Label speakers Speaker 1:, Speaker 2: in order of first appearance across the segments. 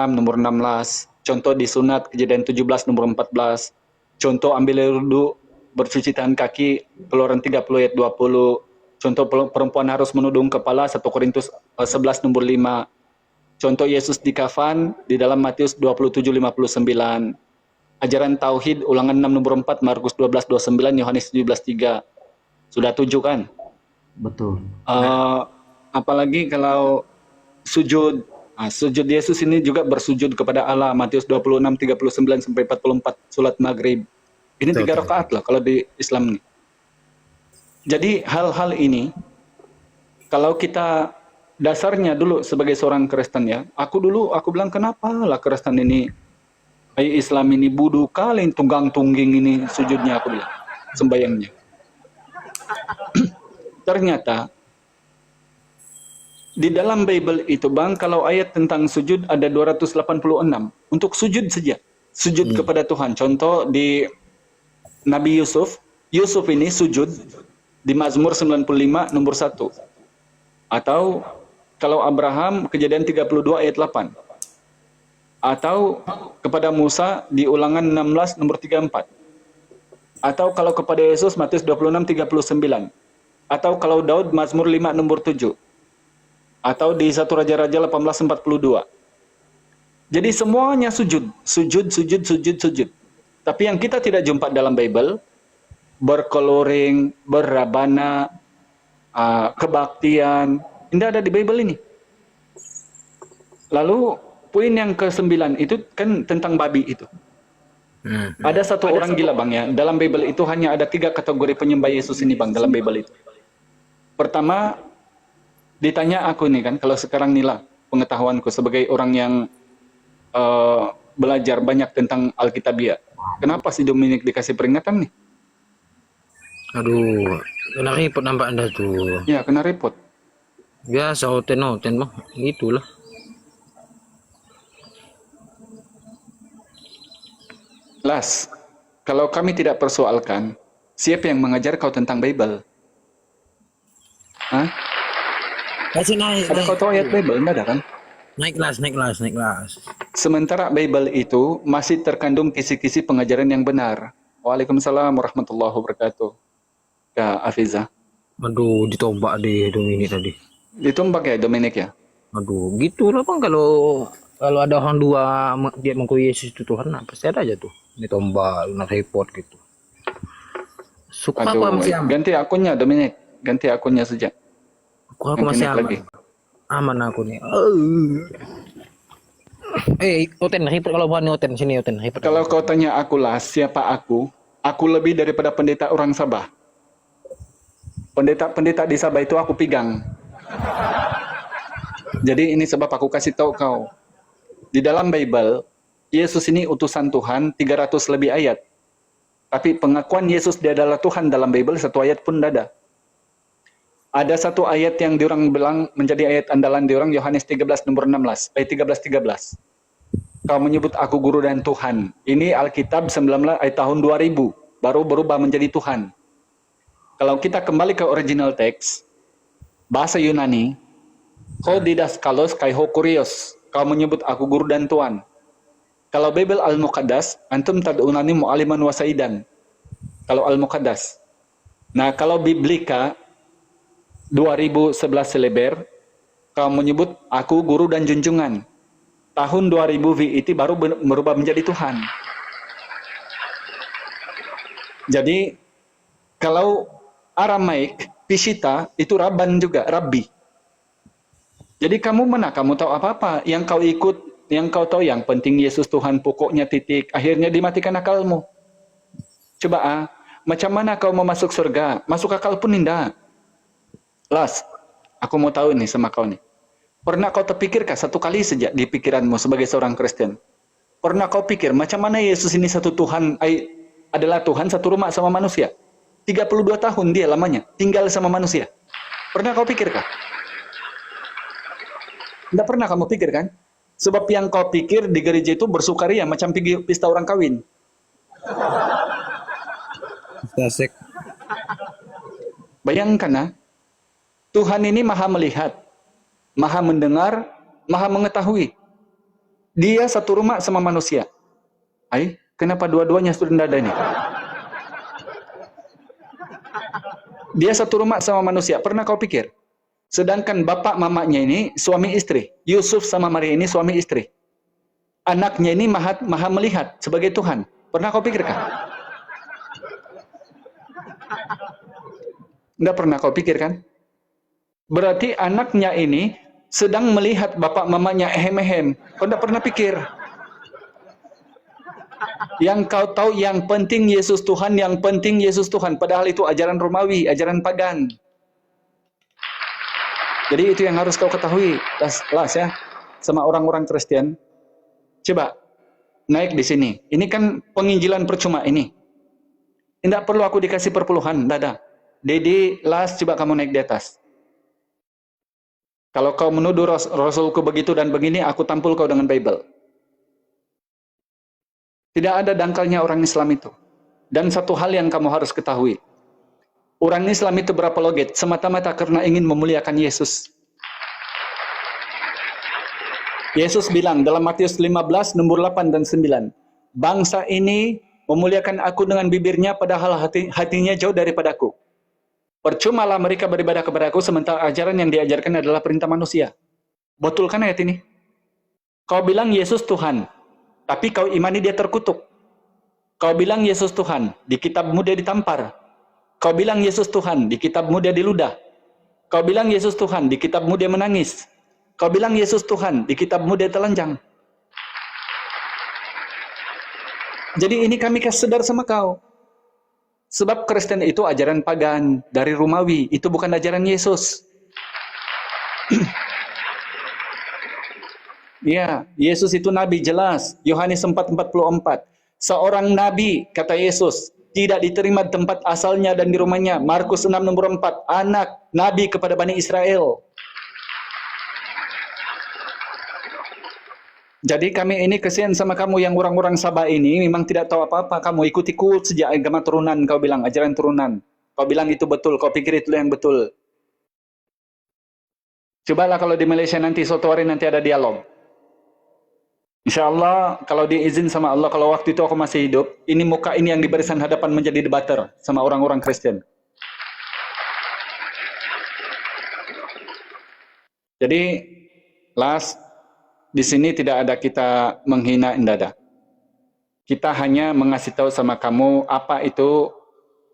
Speaker 1: 6 nomor 16. Contoh di sunat Kejadian 17 nomor 14. Contoh ambil air wudhu, bercuci tangan kaki, Keluaran 30 ayat 20. Contoh perempuan harus menudung kepala, 1 Korintus 11 nomor 5. Contoh Yesus di kafan di dalam Matius 27:59. Ajaran tauhid Ulangan 6 nomor 4, Markus 12:29, Yohanes 17:3. Sudah 7 kan?
Speaker 2: Betul.
Speaker 1: Apalagi kalau sujud. Sujud Yesus ini juga bersujud kepada Allah, Matius 26:39 sampai 44, salat maghrib. Ini 3 rakaat lah kalau di Islam nih. Jadi hal-hal ini kalau kita dasarnya dulu sebagai seorang Kristen ya, aku bilang kenapa lah Kristen ini, Islam ini bodoh kali, tunggang-tungging ini sujudnya, aku bilang, sembayangnya. Ternyata di dalam Bible itu Bang, kalau ayat tentang sujud ada 286 untuk sujud saja, sujud kepada Tuhan. Contoh di Nabi Yusuf ini sujud di Mazmur 95 nomor 1. Atau kalau Abraham Kejadian 32 ayat 8. Atau kepada Musa di Ulangan 16 nomor 34. Atau kalau kepada Yesus Matius 26:39. Atau kalau Daud Mazmur 5 nomor 7. Atau di 1 Raja-Raja 18:42. Jadi semuanya sujud. Tapi yang kita tidak jumpa dalam Bible, berkoloring, berrabana, kebaktian, tidak ada di Bible ini. Lalu poin yang ke-9 itu kan tentang babi itu. Ada satu orang gila Bang ya, dalam Bible itu hanya ada 3 kategori penyembah Yesus ini Bang, dalam Bible itu. Pertama, ditanya aku nih kan, kalau sekarang inilah pengetahuanku sebagai orang yang belajar banyak tentang Alkitabiah. Kenapa si Dominic dikasih peringatan nih?
Speaker 3: Aduh, kena repot nampak Anda tuh.
Speaker 1: Ya, kena repot.
Speaker 3: Biasa hoten mah, gitulah.
Speaker 1: Las, kalau kami tidak persoalkan, siapa yang mengajar kau tentang Bible? Hah?
Speaker 3: Kasih naik.
Speaker 1: Ada kau tahu ayat Bible? Enggak ada kan?
Speaker 3: Naik kelas.
Speaker 1: Sementara Bible itu masih terkandung kisi-kisi pengajaran yang benar. Waalaikumsalam warahmatullahi wabarakatuh. Kak Afiza.
Speaker 3: Aduh, ditombak deh Dominic tadi.
Speaker 1: Ditombak ya Dominic ya?
Speaker 3: Aduh, gitu lah Bang, kalau ada orang dua dia mengaku Yesus itu Tuhan, nah pasti ada aja tuh ditombak, nak repot gitu. Suka apa masih aman?
Speaker 1: Ganti akunnya Dominic, ganti akunnya saja.
Speaker 3: Aku masih aman. Lagi. Aman aku nih. Oten repot kalau bukan Oten sini Oten repot.
Speaker 1: Kalau kau tanya aku lah siapa aku lebih daripada pendeta orang Sabah. Pendeta di Sabah itu aku pegang. Jadi ini sebab aku kasih tahu kau. Di dalam Bible, Yesus ini utusan Tuhan 300 lebih ayat. Tapi pengakuan Yesus dia adalah Tuhan dalam Bible satu ayat pun tidak ada. Ada satu ayat yang diorang bilang menjadi ayat andalan diorang, Yohanes 13 nomor 16, ayat 13. Kau menyebut aku guru dan Tuhan. Ini Alkitab 19 ayat tahun 2000 baru berubah menjadi Tuhan. Kalau kita kembali ke original teks, bahasa Yunani, Ho didaskalos kai ho kurios. Kau menyebut aku guru dan Tuhan. Kalau Bible Al-Muqaddas, antum tad'unani mu'aliman wasaidan. Kalau Al-Muqaddas. Nah, kalau Biblika 2011 seleber, kau menyebut aku guru dan junjungan. Tahun 2000 VIT baru berubah menjadi Tuhan. Jadi, kalau Aramaik, Pishita, itu Rabban juga, Rabbi. Jadi kamu mana? Kamu tahu apa-apa? Yang kau ikut, yang kau tahu yang penting Yesus Tuhan, pokoknya titik. Akhirnya dimatikan akalmu. Coba macam mana kau mau masuk surga? Masuk akal pun tidak. Las, aku mau tahu nih sama kau nih. Pernah kau terpikirkah satu kali saja di pikiranmu sebagai seorang Kristen? Pernah kau pikir macam mana Yesus ini satu Tuhan, adalah Tuhan satu rumah sama manusia? 32 tahun dia lamanya tinggal sama manusia. Pernah kau pikirkah? Tidak pernah kamu pikir kan? Sebab yang kau pikir di gereja itu bersukaria macam pesta orang kawin.
Speaker 3: Asik.
Speaker 1: Bayangkan Tuhan ini maha melihat, maha mendengar, maha mengetahui. Dia satu rumah sama manusia. Kenapa dua-duanya sudah ada ini? Dia satu rumah sama manusia. Pernah kau pikir? Sedangkan bapak mamanya ini suami istri. Yusuf sama Maria ini suami istri. Anaknya ini maha melihat sebagai Tuhan. Pernah kau pikirkan? Enggak pernah kau pikirkan? Berarti anaknya ini sedang melihat bapak mamanya ehem-ehem. Kau enggak pernah pikir? Yang kau tahu yang penting Yesus Tuhan, yang penting Yesus Tuhan. Padahal itu ajaran Romawi, ajaran pagan. Jadi itu yang harus kau ketahui, Las ya, sama orang-orang Kristen. Coba naik di sini. Ini kan penginjilan percuma ini. Tidak perlu aku dikasih perpuluhan, tidak ada. Dedi, Las, coba kamu naik di atas. Kalau kau menuduh Rasulku begitu dan begini, aku tampul kau dengan Bible. Tidak ada dangkalnya orang Islam itu. Dan satu hal yang kamu harus ketahui. Orang Islam itu berapologet semata-mata karena ingin memuliakan Yesus. Yesus bilang dalam Matius 15 nomor 8 dan 9. Bangsa ini memuliakan aku dengan bibirnya padahal hatinya jauh daripadaku. Percumalah mereka beribadah kepadaku sementara ajaran yang diajarkan adalah perintah manusia. Betul kan ayat ini? Kau bilang Yesus Tuhan, tapi kau imani dia terkutuk. Kau bilang Yesus Tuhan, di kitabmu dia ditampar. Kau bilang Yesus Tuhan, di kitabmu dia diludah. Kau bilang Yesus Tuhan, di kitabmu dia menangis. Kau bilang Yesus Tuhan, di kitabmu dia telanjang. Jadi ini kami kasih sedar sama kau. Sebab Kristen itu ajaran pagan, dari Romawi. Itu bukan ajaran Yesus. Ya, Yesus itu nabi jelas. Yohanes 4:44. Seorang nabi, kata Yesus, tidak diterima di tempat asalnya dan di rumahnya. Markus 6 nomor 4. Anak nabi kepada Bani Israel. Jadi kami ini kesian sama kamu yang orang-orang Sabah ini memang tidak tahu apa-apa. Kamu ikut-ikut sejak agama turunan, kau bilang ajaran turunan. Kau bilang itu betul, kau pikir itu yang betul. Cobalah kalau di Malaysia nanti suatu hari nanti ada dialog. Insya Allah kalau diizin sama Allah, kalau waktu itu aku masih hidup, ini muka ini yang di barisan hadapan menjadi debater sama orang-orang Kristen. Jadi, Las, di sini tidak ada kita menghina, tidak ada. Kita hanya mengasih tahu sama kamu apa itu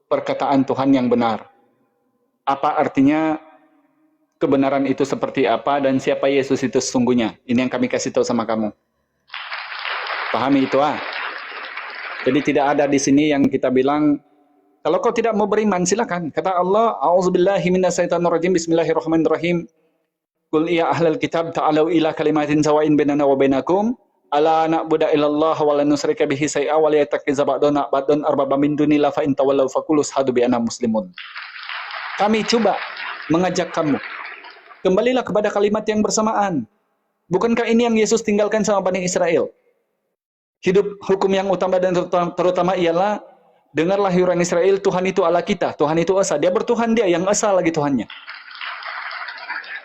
Speaker 1: perkataan Tuhan yang benar. Apa artinya kebenaran itu seperti apa dan siapa Yesus itu sesungguhnya. Ini yang kami kasih tahu sama kamu. Pahami itu Jadi tidak ada di sini yang kita bilang kalau kau tidak mau beriman silakan. Kata Allah, A'udzubillahi minasyaitonirrajim. Bismillahirrahmanirrahim. Qul ya ahlal kitab ta'alu ila kalimatin sawa'in bainana wa bainakum alla na'budu illallah wa la nusyrika bihi syai'a wa la yattakhidha ba'duna ba'dan arbaba min dunillah fa in tawallaw faqul ashhadu bi anna muslimun. Kami coba mengajak kamu. Kembalilah kepada kalimat yang bersamaan. Bukankah ini yang Yesus tinggalkan sama Bani Israel? Hidup hukum yang utama dan terutama ialah dengarlah hai orang Israel, Tuhan itu Allah kita, Tuhan itu Esa. Dia bertuhan, dia yang Esa lagi Tuhannya.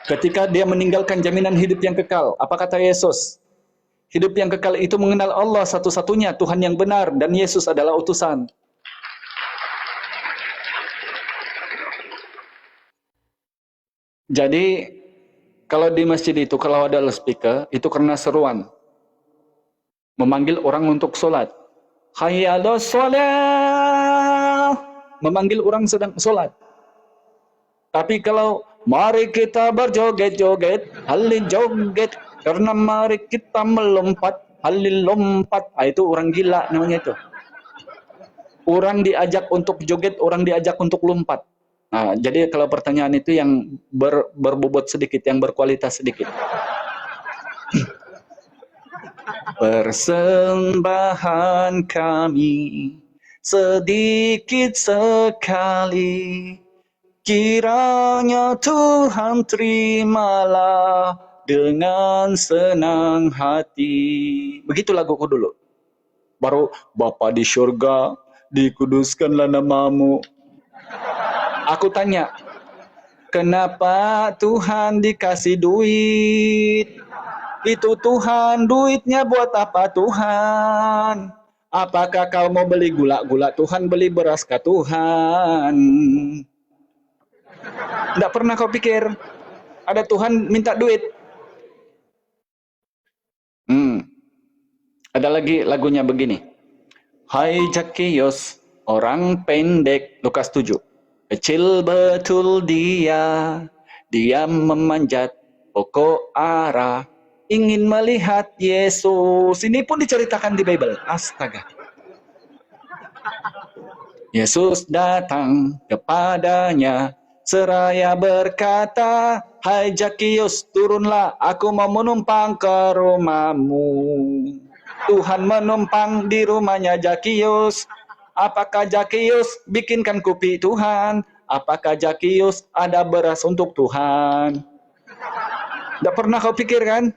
Speaker 1: Ketika dia meninggalkan jaminan hidup yang kekal, apa kata Yesus? Hidup yang kekal itu mengenal Allah satu-satunya, Tuhan yang benar, dan Yesus adalah utusan. Jadi, kalau di masjid itu, kalau ada speaker, itu karena seruan. Memanggil orang untuk sholat. Hayya 'alas sholat. Memanggil orang sedang sholat. Tapi kalau mari kita berjoget-joget, halil joget, karena mari kita melompat, halil lompat. Itu orang gila namanya itu. Orang diajak untuk joget, orang diajak untuk lompat. Nah, jadi kalau pertanyaan itu yang berbobot sedikit, yang berkualitas sedikit. Persembahan kami sedikit sekali, kiranya Tuhan terimalah dengan senang hati. Begitu laguku dulu. Baru Bapa di surga, dikuduskanlah namamu. Aku tanya, kenapa Tuhan dikasih duit? Itu Tuhan, duitnya buat apa Tuhan? Apakah kau mau beli gula-gula Tuhan, beli beras kah Tuhan? Tidak pernah kau pikir ada Tuhan minta duit. Ada lagi lagunya begini. Hai Zakheus, orang pendek, Lukas 7. Kecil betul dia memanjat pokok ara, ingin melihat Yesus. Ini pun diceritakan di Bible. Astaga. Yesus datang kepadanya, seraya berkata, Hai Zakheus, turunlah, aku mau menumpang ke rumahmu. Tuhan menumpang di rumahnya Zakheus. Apakah Zakheus bikinkan kopi Tuhan? Apakah Zakheus ada beras untuk Tuhan? Tidak pernah kau pikir kan?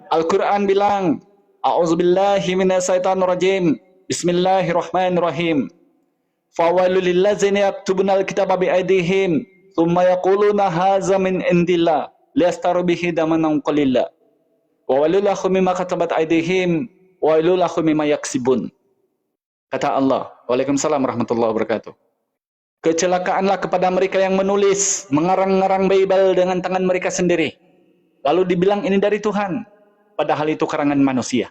Speaker 1: Al-Quran bilang, A'udzubillahi minasyaitonirrajim. Bismillahirrahmanirrahim. Fawailul lillazina yaktubuna al-kitaba biaydihim thumma yaquluna hadza min indillah liyastaru bihi damanan qalila. Wa wailul lahum mimma katabat aydihim wa wailul lahum mimma yaksibun. Kata Allah. Waalaikumsalam warahmatullahi wabarakatuh. Kecelakaanlah kepada mereka yang menulis, mengarang-ngarang Bible dengan tangan mereka sendiri. Lalu dibilang ini dari Tuhan, padahal itu karangan manusia.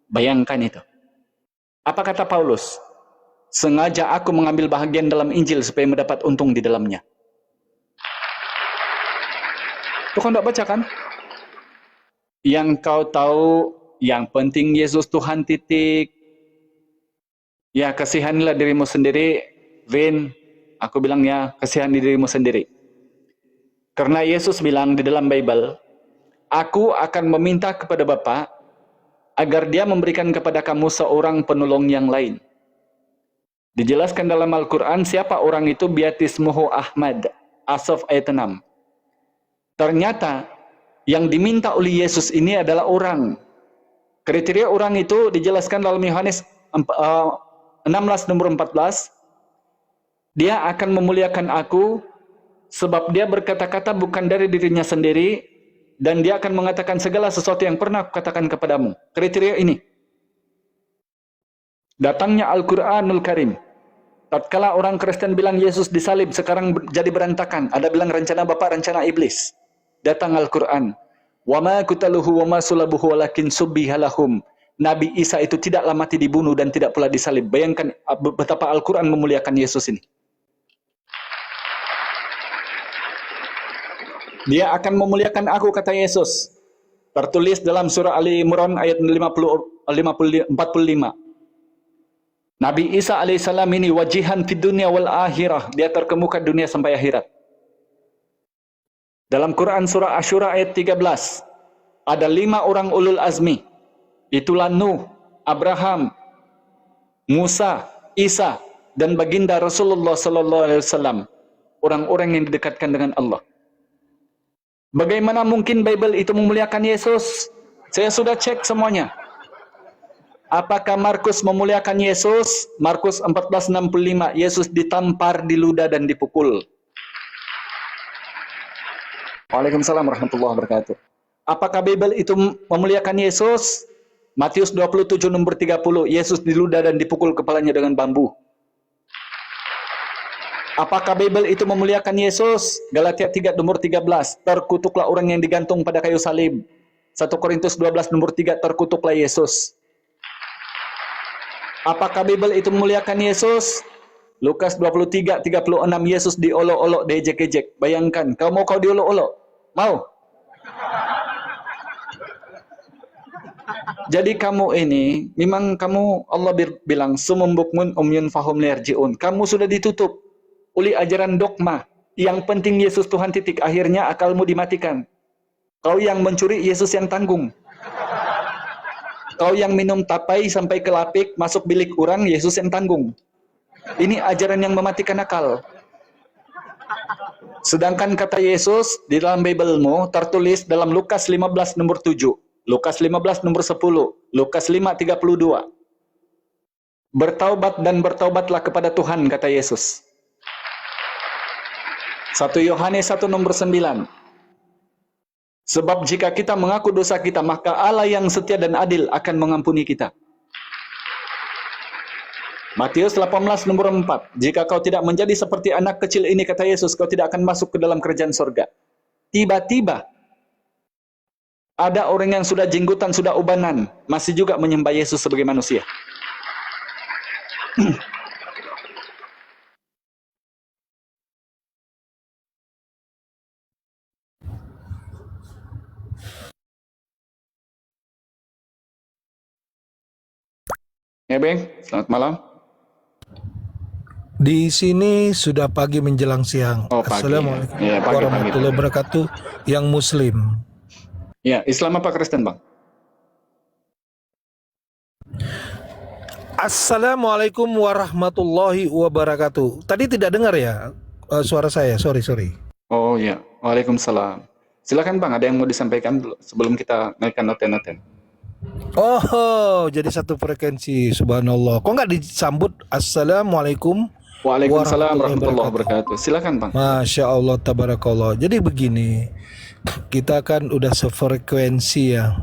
Speaker 1: Bayangkan itu. Apa kata Paulus? Sengaja aku mengambil bahagian dalam Injil supaya mendapat untung di dalamnya. Itu kau tidak baca kan? Yang kau tahu, yang penting Yesus Tuhan titik. Ya, kasihanilah dirimu sendiri, Vin. Aku bilang ya, kasihani dirimu sendiri. Karena Yesus bilang di dalam Bible, aku akan meminta kepada Bapa agar dia memberikan kepada kamu seorang penolong yang lain. Dijelaskan dalam Al-Quran, siapa orang itu? Biatismuhu Ahmad. Asaf ayat 6. Ternyata, yang diminta oleh Yesus ini adalah orang. Kriteria orang itu dijelaskan dalam Yohanes 16 nomor 14. Dia akan memuliakan aku, sebab dia berkata-kata bukan dari dirinya sendiri, dan dia akan mengatakan segala sesuatu yang pernah aku katakan kepadamu. Kriteria ini. Datangnya Al-Quranul Karim. Tatkala orang Kristen bilang Yesus disalib, sekarang jadi berantakan. Ada bilang rencana Bapa, rencana iblis. Datang Al-Quran. Wa ma qutaluhu wa ma sulabuhu walakin subbiha lahum. Nabi Isa itu tidaklah mati dibunuh dan tidak pula disalib. Bayangkan betapa Al-Quran memuliakan Yesus ini. Dia akan memuliakan aku, kata Yesus. Tertulis dalam surah Ali Imran ayat 45. Nabi Isa alaihissalam ini wajihan fid dunia wal akhirah. Dia terkemuka dunia sampai akhirat. Dalam Quran surah Asyura ayat 13. Ada 5 orang ulul azmi. Itulah Nuh, Abraham, Musa, Isa, dan baginda Rasulullah sallallahu alaihi wasallam. Orang-orang yang didekatkan dengan Allah. Bagaimana mungkin Bible itu memuliakan Yesus? Saya sudah cek semuanya. Apakah Markus memuliakan Yesus? Markus 14:65, Yesus ditampar, diludah dan dipukul. Waalaikumsalam warahmatullahi wabarakatuh. Apakah Bible itu memuliakan Yesus? Matius 27 nomor 30, Yesus diludah dan dipukul kepalanya dengan bambu. Apakah Bible itu memuliakan Yesus? Galatia 3 nomor 13, terkutuklah orang yang digantung pada kayu salib. 1 Korintus 12 nomor 3, terkutuklah Yesus. Apakah Bible itu memuliakan Yesus? Lukas 23:36, Yesus diolok-olok, diejek-ejek. Bayangkan, kau mau kau diolok-olok? Mau? Jadi kamu ini, memang kamu, Allah bilang, sumum bukmun umyun fahum lerjiun. Kamu sudah ditutup oleh ajaran dogma. Yang penting Yesus Tuhan titik. Akhirnya akalmu dimatikan. Kau yang mencuri, Yesus yang tanggung. Kau yang minum tapai sampai ke lapik, masuk bilik orang, Yesus yang tanggung. Ini ajaran yang mematikan akal. Sedangkan kata Yesus di dalam Biblemu tertulis dalam Lukas 15 nomor 7, Lukas 15 nomor 10, Lukas 5:32. Bertaubat dan bertaubatlah kepada Tuhan, kata Yesus. 1 Yohanes 1 nomor 9. Sebab jika kita mengaku dosa kita, maka Allah yang setia dan adil akan mengampuni kita. Matius 18 nomor 4. Jika kau tidak menjadi seperti anak kecil ini, kata Yesus, kau tidak akan masuk ke dalam kerajaan sorga. Tiba-tiba ada orang yang sudah jenggotan, sudah ubanan, masih juga menyembah Yesus sebagai manusia. Ya, Bang. Selamat malam.
Speaker 2: Di sini sudah pagi menjelang siang.
Speaker 1: Oh, pagi.
Speaker 2: Assalamualaikum
Speaker 1: Ya, pagi,
Speaker 2: warahmatullahi wabarakatuh. Yang Muslim.
Speaker 1: Ya, Islam apa Kristen, Bang?
Speaker 2: Assalamualaikum warahmatullahi wabarakatuh. Tadi tidak dengar ya suara saya. Sorry.
Speaker 1: Oh ya, waalaikumsalam. Silakan Bang, ada yang mau disampaikan dulu sebelum kita naikkan noten-noten.
Speaker 2: Oh, jadi satu frekuensi. Subhanallah. Kok nggak disambut Assalamualaikum
Speaker 1: Waalaikumsalam warahmatullahi wabarakatuh. Silakan Bang.
Speaker 2: Masya Allah, tabarakallah. Jadi begini, kita kan udah sefrekuensi ya.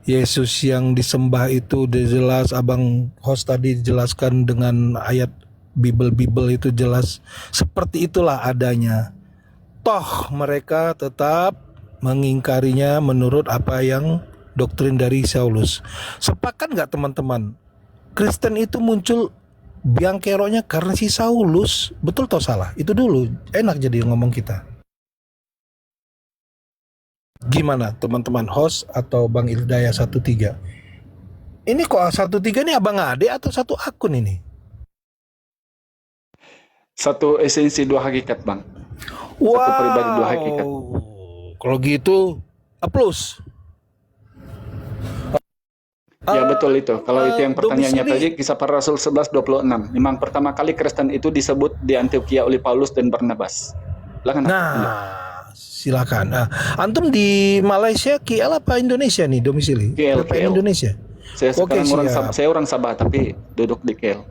Speaker 2: Yesus yang disembah itu udah jelas, Abang host tadi dijelaskan dengan ayat Bible itu jelas. Seperti itulah adanya. Toh mereka tetap mengingkarinya menurut apa yang doktrin dari Saulus. Sepakat nggak teman-teman? Kristen itu muncul biang keroknya karena si Saulus. Betul atau salah? Itu dulu. Enak jadi ngomong kita. Gimana teman-teman host atau Bang Ildaya 13? Ini kok 13 ini Abang Ade atau satu akun ini?
Speaker 1: Satu esensi dua hakikat Bang.
Speaker 2: Wow.
Speaker 1: Satu pribadi dua hakikat.
Speaker 2: Kalau gitu, plus.
Speaker 1: Ya betul itu. Kalau itu yang pertanyaannya
Speaker 2: domisili.
Speaker 1: tadi, Kisah Para Rasul 11:26. Memang pertama kali Kristen itu disebut di Antioquia oleh Paulus dan Barnabas. Silakan.
Speaker 2: Silakan. Nah, antum di Malaysia, KL apa Indonesia nih domisili?
Speaker 1: KL.
Speaker 2: Indonesia.
Speaker 1: Saya sekarang
Speaker 2: siap.
Speaker 1: saya orang Sabah tapi duduk di KL.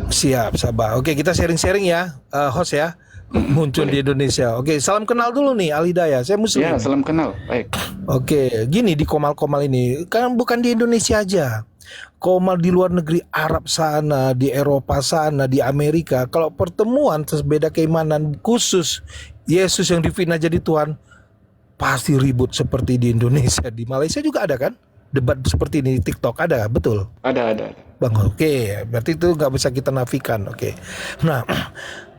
Speaker 2: Siap, Sabah. Oke, kita sharing-sharing ya, host ya. Muncul di Indonesia. Oke, salam kenal dulu nih Alidaya. Saya Muslim.
Speaker 1: Ya, salam kenal. Baik.
Speaker 2: Oke, gini di Komal-Komal ini kan bukan di Indonesia aja. Komal di luar negeri, Arab sana, di Eropa sana, di Amerika. Kalau pertemuan beda keimanan khusus Yesus yang difitnah jadi Tuhan, pasti ribut seperti di Indonesia. Di Malaysia juga ada kan? Debat seperti ini di TikTok ada, betul?
Speaker 1: Ada.
Speaker 2: Bang, oke. Berarti itu nggak bisa kita nafikan, oke. Nah,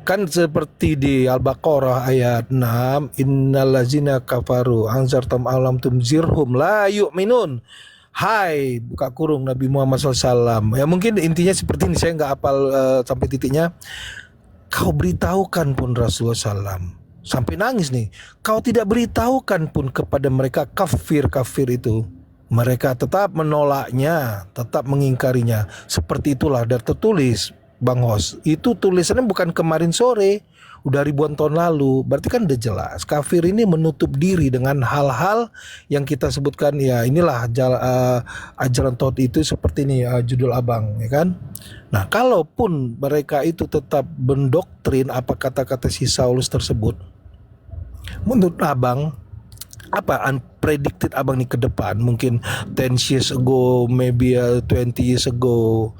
Speaker 2: kan seperti di Al-Baqarah ayat 6, innallazina kafaru anzartum alam tumzirhum la yu'minun. Hai, buka kurung Nabi Muhammad SAW. Ya mungkin intinya seperti ini, saya nggak hafal sampai titiknya. Kau beritahukan pun Rasulullah SAW. Sampai nangis nih. Kau tidak beritahukan pun kepada mereka kafir itu. Mereka tetap menolaknya, tetap mengingkarinya. Seperti itulah dan tertulis, Bang Hos. Itu tulisannya bukan kemarin sore, udah ribuan tahun lalu. Berarti kan udah jelas. Kafir ini menutup diri dengan hal-hal yang kita sebutkan. Ya inilah ajaran tauhid itu seperti ini judul Abang, ya kan? Nah, kalaupun mereka itu tetap mendoktrin apa kata-kata si Saulus tersebut, menurut Abang, apa unpredicted Abang nih ke depan, mungkin 10 years ago, maybe 20 years ago,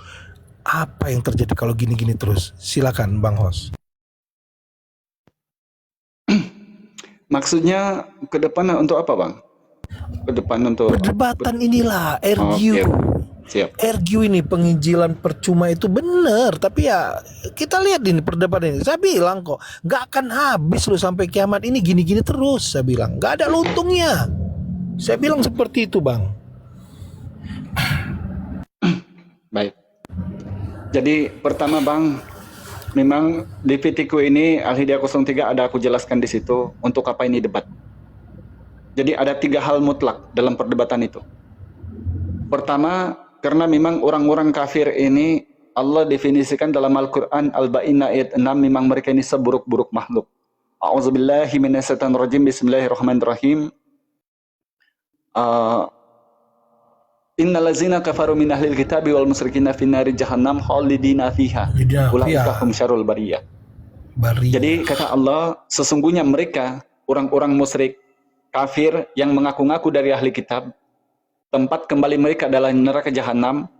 Speaker 2: apa yang terjadi kalau gini-gini terus? Silakan Bang Hos.
Speaker 1: Maksudnya ke depan untuk apa Bang? Ke depan untuk
Speaker 2: perdebatan inilah RGU.
Speaker 1: Siap.
Speaker 2: RGU ini penginjilan percuma itu benar, tapi ya kita lihat ini perdebatan ini. Saya bilang kok nggak akan habis loh sampai kiamat ini gini-gini terus. Saya bilang nggak ada luntungnya. Saya bilang seperti itu Bang.
Speaker 1: Baik. Jadi pertama Bang, memang di VTQ ini Al-Hidayah 03 ada aku jelaskan di situ untuk apa ini debat. Jadi ada 3 hal mutlak dalam perdebatan itu. Pertama, karena memang orang-orang kafir ini Allah definisikan dalam Al-Quran Al-Baqarah ayat 6 memang mereka ini seburuk-buruk makhluk. A'udzubillahi minasyaitonirrajim. Bismillahirrahmanirrahim. Innallazina kafaru min ahlil kitabi wal musyrikina finnari jahannam khalidina fiha. Ulaika hum syarrul bariyah. Jadi kata Allah, sesungguhnya mereka orang-orang musyrik kafir yang mengaku-ngaku dari ahli kitab, tempat kembali mereka adalah neraka jahanam,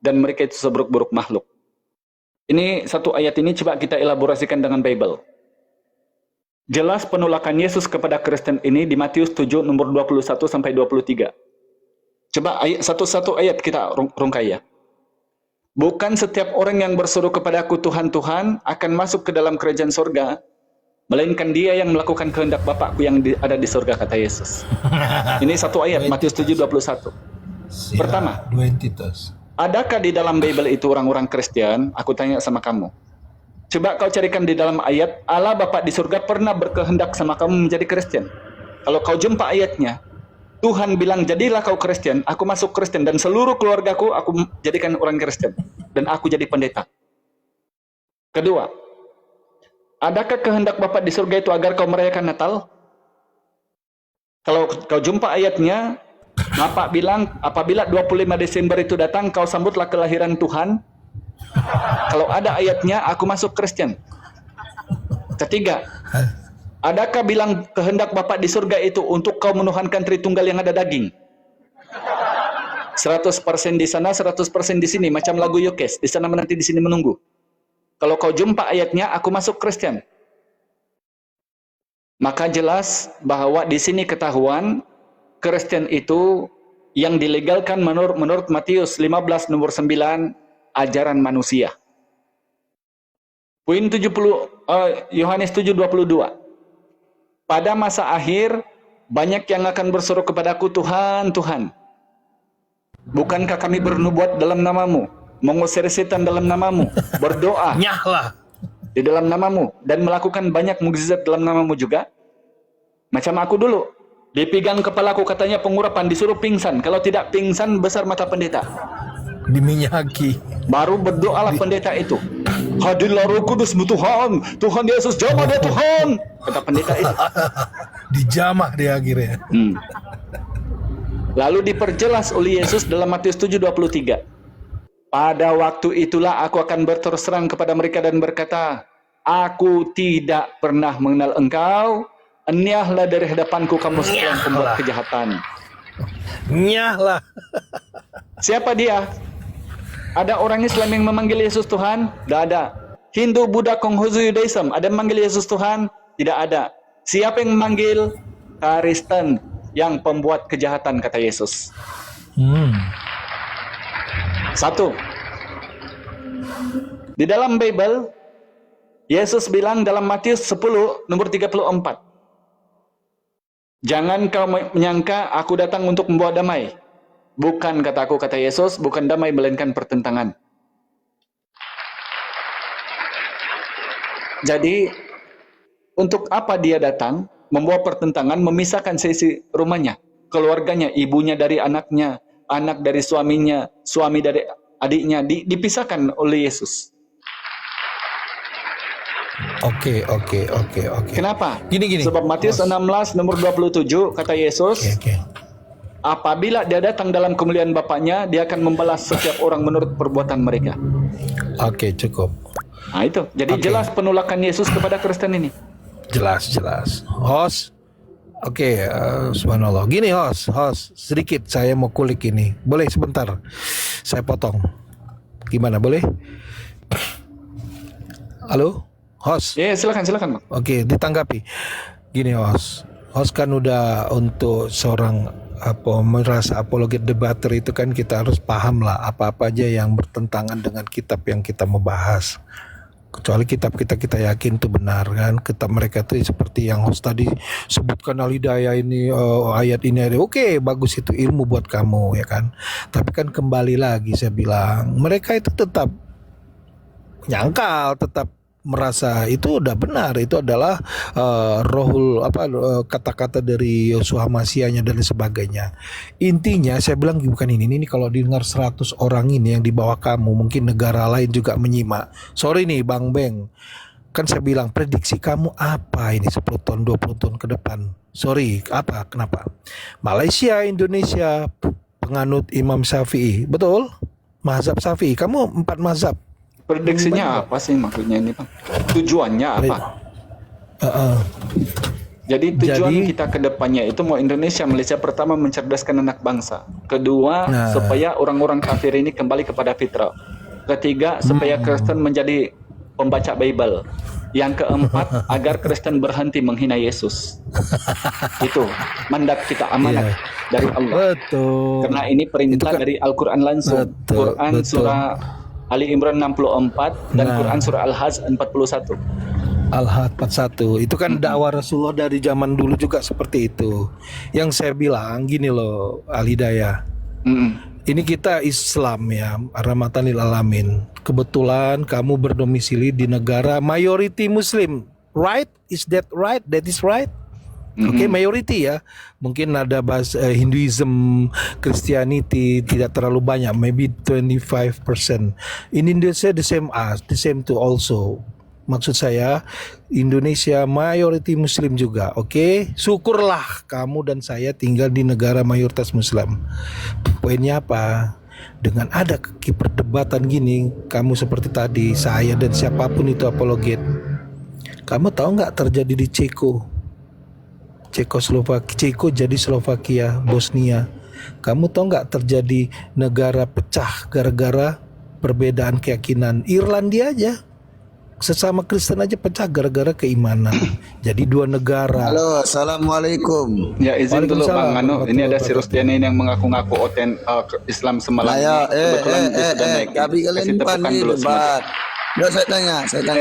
Speaker 1: dan mereka itu seburuk-buruk makhluk. Ini satu ayat ini coba kita elaborasikan dengan Bible. Jelas penolakan Yesus kepada Kristen ini di Matius 7 nomor 21 sampai 23. Coba satu-satu ayat kita rungkai ya. Bukan setiap orang yang berseru kepadaku Tuhan, Tuhan akan masuk ke dalam kerajaan surga, melainkan dia yang melakukan kehendak Bapakku yang ada di surga, kata Yesus. Ini satu ayat, Matius 7:21. Pertama,
Speaker 2: dua entitas.
Speaker 1: adakah di dalam Bible itu orang-orang Kristen? Aku tanya sama kamu. Coba kau carikan di dalam ayat, Allah Bapa di surga pernah berkehendak sama kamu menjadi Kristen. Kalau kau jumpa ayatnya, Tuhan bilang, jadilah kau Kristen, aku masuk Kristen, dan seluruh keluargaku aku jadikan orang Kristen. Dan aku jadi pendeta. Kedua, adakah kehendak Bapa di surga itu agar kau merayakan Natal? Kalau kau jumpa ayatnya, Bapak bilang, apabila 25 Desember itu datang, kau sambutlah kelahiran Tuhan. Kalau ada ayatnya, aku masuk Kristen. Ketiga, adakah bilang kehendak Bapa di surga itu untuk kau menuhankan Tritunggal yang ada daging? 100% di sana, 100% di sini, macam lagu Yokes, di sana menanti, di sini menunggu. Kalau kau jumpa ayatnya, aku masuk Kristen. Maka jelas bahwa di sini ketahuan Kristen itu yang dilegalkan menurut Matius 15 nomor 9, ajaran manusia. Poin 70 Yohanes 7:22. Pada masa akhir banyak yang akan berseru kepadaku, Tuhan, Tuhan, bukankah kami bernubuat dalam namamu, mengusir setan dalam namamu, berdoa
Speaker 2: Nyahlah.
Speaker 1: di dalam namamu, dan melakukan banyak mukjizat dalam namamu juga? Macam aku dulu, dipegang kepalaku, katanya pengurapan, disuruh pingsan. Kalau tidak pingsan, besar mata pendeta.
Speaker 2: Diminyaki.
Speaker 1: Baru berdoalah pendeta itu. Hadirlah Roh Kudus-Mu Tuhan, Tuhan Yesus, jamah dia Tuhan, kata pendeta itu.
Speaker 2: Dijamah dia akhirnya.
Speaker 1: Lalu diperjelas oleh Yesus dalam Matius 7:23. Pada waktu itulah aku akan berterus terang kepada mereka dan berkata, aku tidak pernah mengenal engkau, enyahlah dari hadapanku kamu sekalian pembuat kejahatan.
Speaker 2: Nyahlah.
Speaker 1: Siapa dia? Ada orang Islam yang memanggil Yesus Tuhan? Tidak ada. Hindu, Buddha, Konghucu, Judaism, ada yang memanggil Yesus Tuhan? Tidak ada. Siapa yang memanggil? Kristen yang pembuat kejahatan, kata Yesus. Satu. Di dalam Bible, Yesus bilang dalam Matius 10 nomor 34. Jangan kau menyangka aku datang untuk membawa damai. Bukan, kataku, kata Yesus, bukan damai melainkan pertentangan. Jadi, untuk apa dia datang? Membawa pertentangan, memisahkan sisi rumahnya, keluarganya, ibunya dari anaknya, anak dari suaminya, suami dari adiknya, dipisahkan oleh Yesus.
Speaker 2: Oke.
Speaker 1: Kenapa?
Speaker 2: Gini.
Speaker 1: Sebab Matius 16 nomor 27 kata Yesus,
Speaker 2: Oke.
Speaker 1: apabila dia datang dalam kemuliaan Bapaknya, dia akan membalas setiap orang menurut perbuatan mereka.
Speaker 2: Oke, cukup.
Speaker 1: Nah itu, jadi jelas penolakan Yesus kepada Kristen ini.
Speaker 2: Jelas. Host. Oke, subhanallah. Gini host, sedikit saya mau kulik ini. Boleh sebentar? Saya potong. Gimana, boleh? Halo? Host.
Speaker 1: Ya, silakan, Bang.
Speaker 2: Oke, ditanggapi. Gini host kan udah untuk seorang merasa apologet debater itu kan kita harus paham lah apa-apa aja yang bertentangan dengan kitab yang kita mau bahas. Kecuali kitab kita yakin itu benar kan. Kitab mereka tuh seperti yang host tadi sebutkan Al-Hidayah ini, ayat ini ada. Oke, bagus, itu ilmu buat kamu ya kan. Tapi kan kembali lagi saya bilang, mereka itu tetap nyangkal, tetap merasa itu udah benar, itu adalah kata-kata dari Yosua Masianya dan sebagainya. Intinya saya bilang bukan ini kalau didengar 100 orang ini yang di bawah kamu, mungkin negara lain juga menyimak. Sorry nih Bang Beng, kan saya bilang prediksi kamu apa ini 10 tahun 20 tahun ke depan. Sorry, kenapa? Malaysia, Indonesia penganut Imam Syafi'i, betul? Mazhab Syafi'i, kamu 4 mazhab.
Speaker 1: Prediksinya apa sih maksudnya ini, Bang? Tujuannya apa? Jadi tujuan
Speaker 2: Jadi,
Speaker 1: kita ke depannya itu mau Indonesia, Malaysia pertama mencerdaskan anak bangsa. Kedua,
Speaker 2: nah,
Speaker 1: supaya orang-orang kafir ini kembali kepada fitrah. Ketiga, supaya Kristen menjadi pembaca Bible. Yang keempat, agar Kristen berhenti menghina Yesus. Itu mandat kita, amanat
Speaker 2: iya,
Speaker 1: dari Allah.
Speaker 2: betul.
Speaker 1: Karena ini perintah
Speaker 2: kan-
Speaker 1: dari Al-Quran langsung.
Speaker 2: Betul,
Speaker 1: Quran
Speaker 2: betul.
Speaker 1: surah Ali Imran 64 dan
Speaker 2: Nah.
Speaker 1: Quran surah Al-Hajj 41.
Speaker 2: Al-Had 41 itu kan dakwah Rasulullah dari zaman dulu juga seperti itu. Yang saya bilang gini loh, Al-Hidayah.
Speaker 1: Mm-mm.
Speaker 2: Ini kita Islam ya, rahmatan lil alamin. Kebetulan kamu berdomisili di negara mayority Muslim, right? Is that right? That is right. Oke, mayority ya. Mungkin ada bahasa Hinduism, Christianity tidak terlalu banyak, maybe 25%. In Indonesia the same too also. Maksud saya Indonesia mayority Muslim juga, oke? Syukurlah kamu dan saya tinggal di negara mayoritas Muslim. Poinnya apa? Dengan ada perdebatan gini, kamu seperti tadi, saya dan siapapun itu apologet. Kamu tahu nggak terjadi di Ceko jadi Slovakia, Bosnia. Kamu tahu nggak terjadi negara pecah gara-gara perbedaan keyakinan? Irlandia aja. Sesama Kristen aja pecah gara-gara keimanan. Jadi dua negara.
Speaker 4: Halo, assalamualaikum.
Speaker 1: Ya izin dulu
Speaker 2: Waalaikumsalam
Speaker 1: Bang Anu, ini ada si
Speaker 2: warahmatullahi
Speaker 1: Rustiani ini yang mengaku-ngaku Islam semalam
Speaker 4: Ayo,
Speaker 1: ini. Kebetulan dia sudah naik.
Speaker 4: tapi kalian
Speaker 1: Kasih tepukan
Speaker 4: pandai
Speaker 1: dulu semuanya.
Speaker 4: debat. Udah saya tanya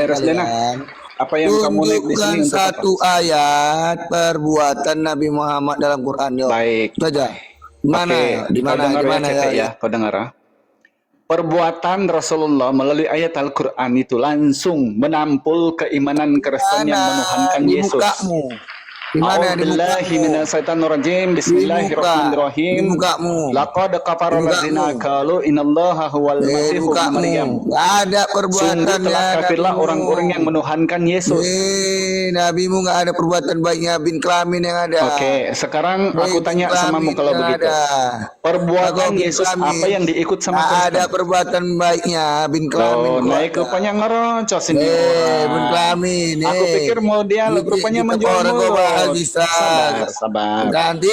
Speaker 1: Rusdiana,
Speaker 4: kalian.
Speaker 1: apa yang kamu naik di sini
Speaker 4: Tunjukkan
Speaker 1: untuk apa?
Speaker 4: satu ayat perbuatan Nabi Muhammad dalam Quran, yuk.
Speaker 1: Baik.
Speaker 4: Itu aja. Mana?
Speaker 1: Oke,
Speaker 4: Di mana?
Speaker 1: kau dengar
Speaker 4: Di mana
Speaker 1: ya,
Speaker 4: ya?
Speaker 1: kau dengar ya. Perbuatan Rasulullah melalui ayat Al-Quran itu langsung menampul keimanan Kristen yang menuhankan
Speaker 4: Di
Speaker 1: Yesus.
Speaker 4: mukamu. Di mana? Di
Speaker 1: A'udzubillahi
Speaker 4: mukamu.
Speaker 1: minasyaitonirrajim.
Speaker 4: Di
Speaker 1: Bismillahirrahmanirrahim.
Speaker 4: mukamu.
Speaker 1: Laqad kafara
Speaker 4: Di mukamu.
Speaker 1: allazina qalu innallaha huwal masihu ibnu Maryam.
Speaker 4: Mukamu. Gak ada
Speaker 1: Sungguh
Speaker 4: perbuatan
Speaker 1: telah
Speaker 4: ya.
Speaker 1: kafirlah
Speaker 4: Nabimu.
Speaker 1: orang-orang yang menuhankan Yesus.
Speaker 4: Nabimu gak ada perbuatan baiknya bin kelamin yang ada.
Speaker 1: Oke, sekarang aku
Speaker 4: Bin
Speaker 1: tanya samamu
Speaker 4: kelamin
Speaker 1: kalau
Speaker 4: yang
Speaker 1: begitu.
Speaker 4: ada.
Speaker 1: Perbuatan
Speaker 4: Kalau bin
Speaker 1: Yesus
Speaker 4: kelamin,
Speaker 1: apa yang diikut sama
Speaker 4: gak
Speaker 1: Kristen?
Speaker 4: ada perbuatan baiknya bin kelamin.
Speaker 1: Loh,
Speaker 4: kok
Speaker 1: naik
Speaker 4: ada.
Speaker 1: rupanya ngerocos ini
Speaker 4: bin
Speaker 1: orang.
Speaker 4: kelamin.
Speaker 1: Aku pikir mau dia rupanya menjual mulut. Sabar.
Speaker 4: Nanti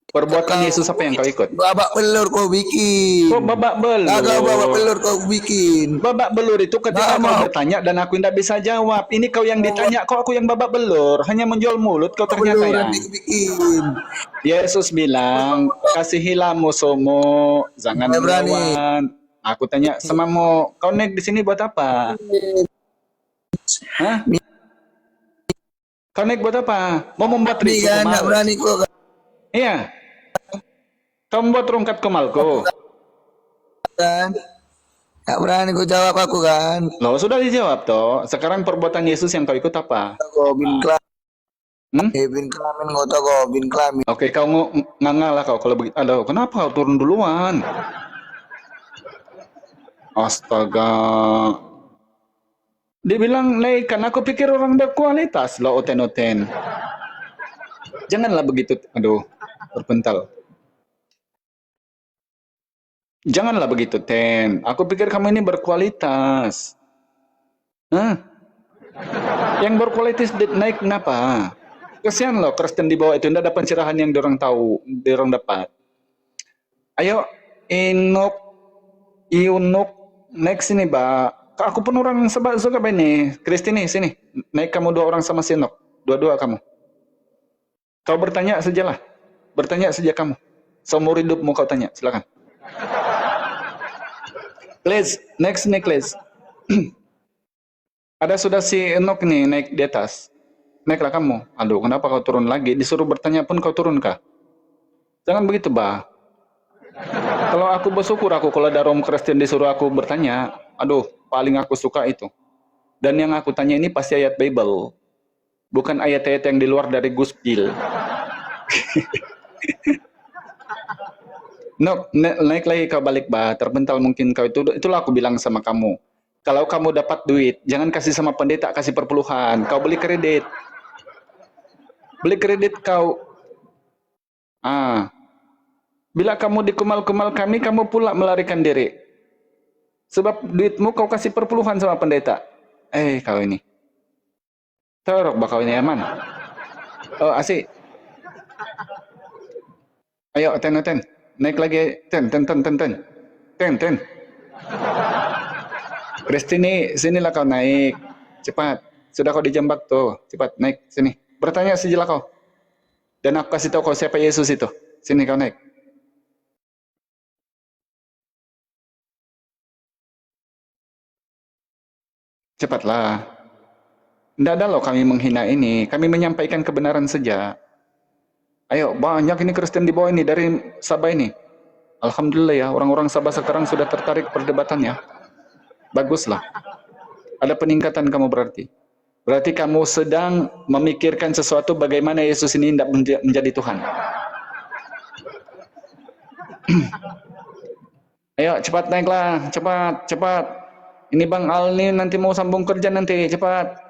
Speaker 1: Perbuatan Yesus apa yang kau ikut?
Speaker 4: babak belur kau bikin.
Speaker 1: Kok babak belur?
Speaker 4: Agak babak belur kau bikin.
Speaker 1: Babak belur itu ketika
Speaker 4: Nggak
Speaker 1: kau
Speaker 4: mau.
Speaker 1: bertanya dan aku tidak bisa jawab. Ini kau yang ditanya, kok aku yang babak belur? Hanya menjual mulut kau ternyata
Speaker 4: Belur
Speaker 1: ya.
Speaker 4: nanti bikin.
Speaker 1: Yesus bilang, kasihilah musuhmu, jangan
Speaker 4: Nggak berani.
Speaker 1: melawan. Aku tanya samamu, kau naik di sini buat apa? Hah? Kau naik buat apa? Mau membuat
Speaker 4: Ini
Speaker 1: ribu
Speaker 4: kan nggak
Speaker 1: kemal?
Speaker 4: berani kok
Speaker 1: Iya. Kau membuat rungkat kemalku.
Speaker 4: kan. Nggak berani kau jawab aku kan.
Speaker 1: Loh, sudah dijawab toh. Sekarang perbuatan Yesus yang kau ikut apa?
Speaker 4: Kau bin kelamin.
Speaker 1: Hmm?
Speaker 4: Bin kelamin kau tahu kau bin kelamin.
Speaker 1: Oke, kau ngalah kau kalau begitu. Aduh, kenapa kau turun duluan? Astaga. Dia bilang, naikkan. Aku pikir orang berkualitas. Lo oten-oten. Janganlah begitu. Aduh, berpental. Janganlah begitu, Ten. Aku pikir kamu ini berkualitas. Hah? Yang berkualitas naik kenapa? Kesian loh, Kristen di bawah itu. Tidak ada pencerahan yang dorang tahu, dorang dapat. Ayo, Iunuk, naik sini, Mbak. Aku pun orang suka ini. Kristini, sini. Naik kamu dua orang sama Sinok. Dua-dua kamu. Kau bertanya sajalah. Bertanya saja kamu. Seumur hidupmu kau tanya, silakan. Please, next nih, please. Ada sudah si Enok nih naik di atas. Naiklah kamu. Aduh, kenapa kau turun lagi? Disuruh bertanya pun kau turun kah? Jangan begitu, Bah. Kalau aku bersyukur aku kalau ada Rom Kristen disuruh aku bertanya. Aduh, paling aku suka itu. Dan yang aku tanya ini pasti ayat Bible. Bukan ayat-ayat yang di luar dari Guspil. No, naik lagi kau balik, Bah. Terpental mungkin kau itu. Itulah aku bilang sama kamu. Kalau kamu dapat duit, jangan kasih sama pendeta, kasih perpuluhan. Kau beli kredit. Beli kredit kau. Bila kamu dikumal-kumal kami, kamu pula melarikan diri. Sebab duitmu kau kasih perpuluhan sama pendeta. Kau ini. Terok bakal ini aman. Oh, asik. Ayo, ten. Naik lagi, ten. Ten. Kristini, sinilah kau naik. Cepat. Sudah kau dijambak tuh. Cepat, naik sini. Bertanya sejelas kau. Dan aku kasih tahu kau siapa Yesus itu. Sini kau naik. Cepatlah. Tidak ada loh kami menghina ini. Kami menyampaikan kebenaran saja. Ayo, banyak ini Kristen di bawah ini dari Sabah ini. Alhamdulillah ya, orang-orang Sabah sekarang sudah tertarik perdebatannya. Baguslah. Ada peningkatan kamu berarti. Berarti kamu sedang memikirkan sesuatu bagaimana Yesus ini tidak menjadi Tuhan. Ayo, cepat naiklah. Cepat. Ini Bang Al nih nanti mau sambung kerja nanti. Cepat.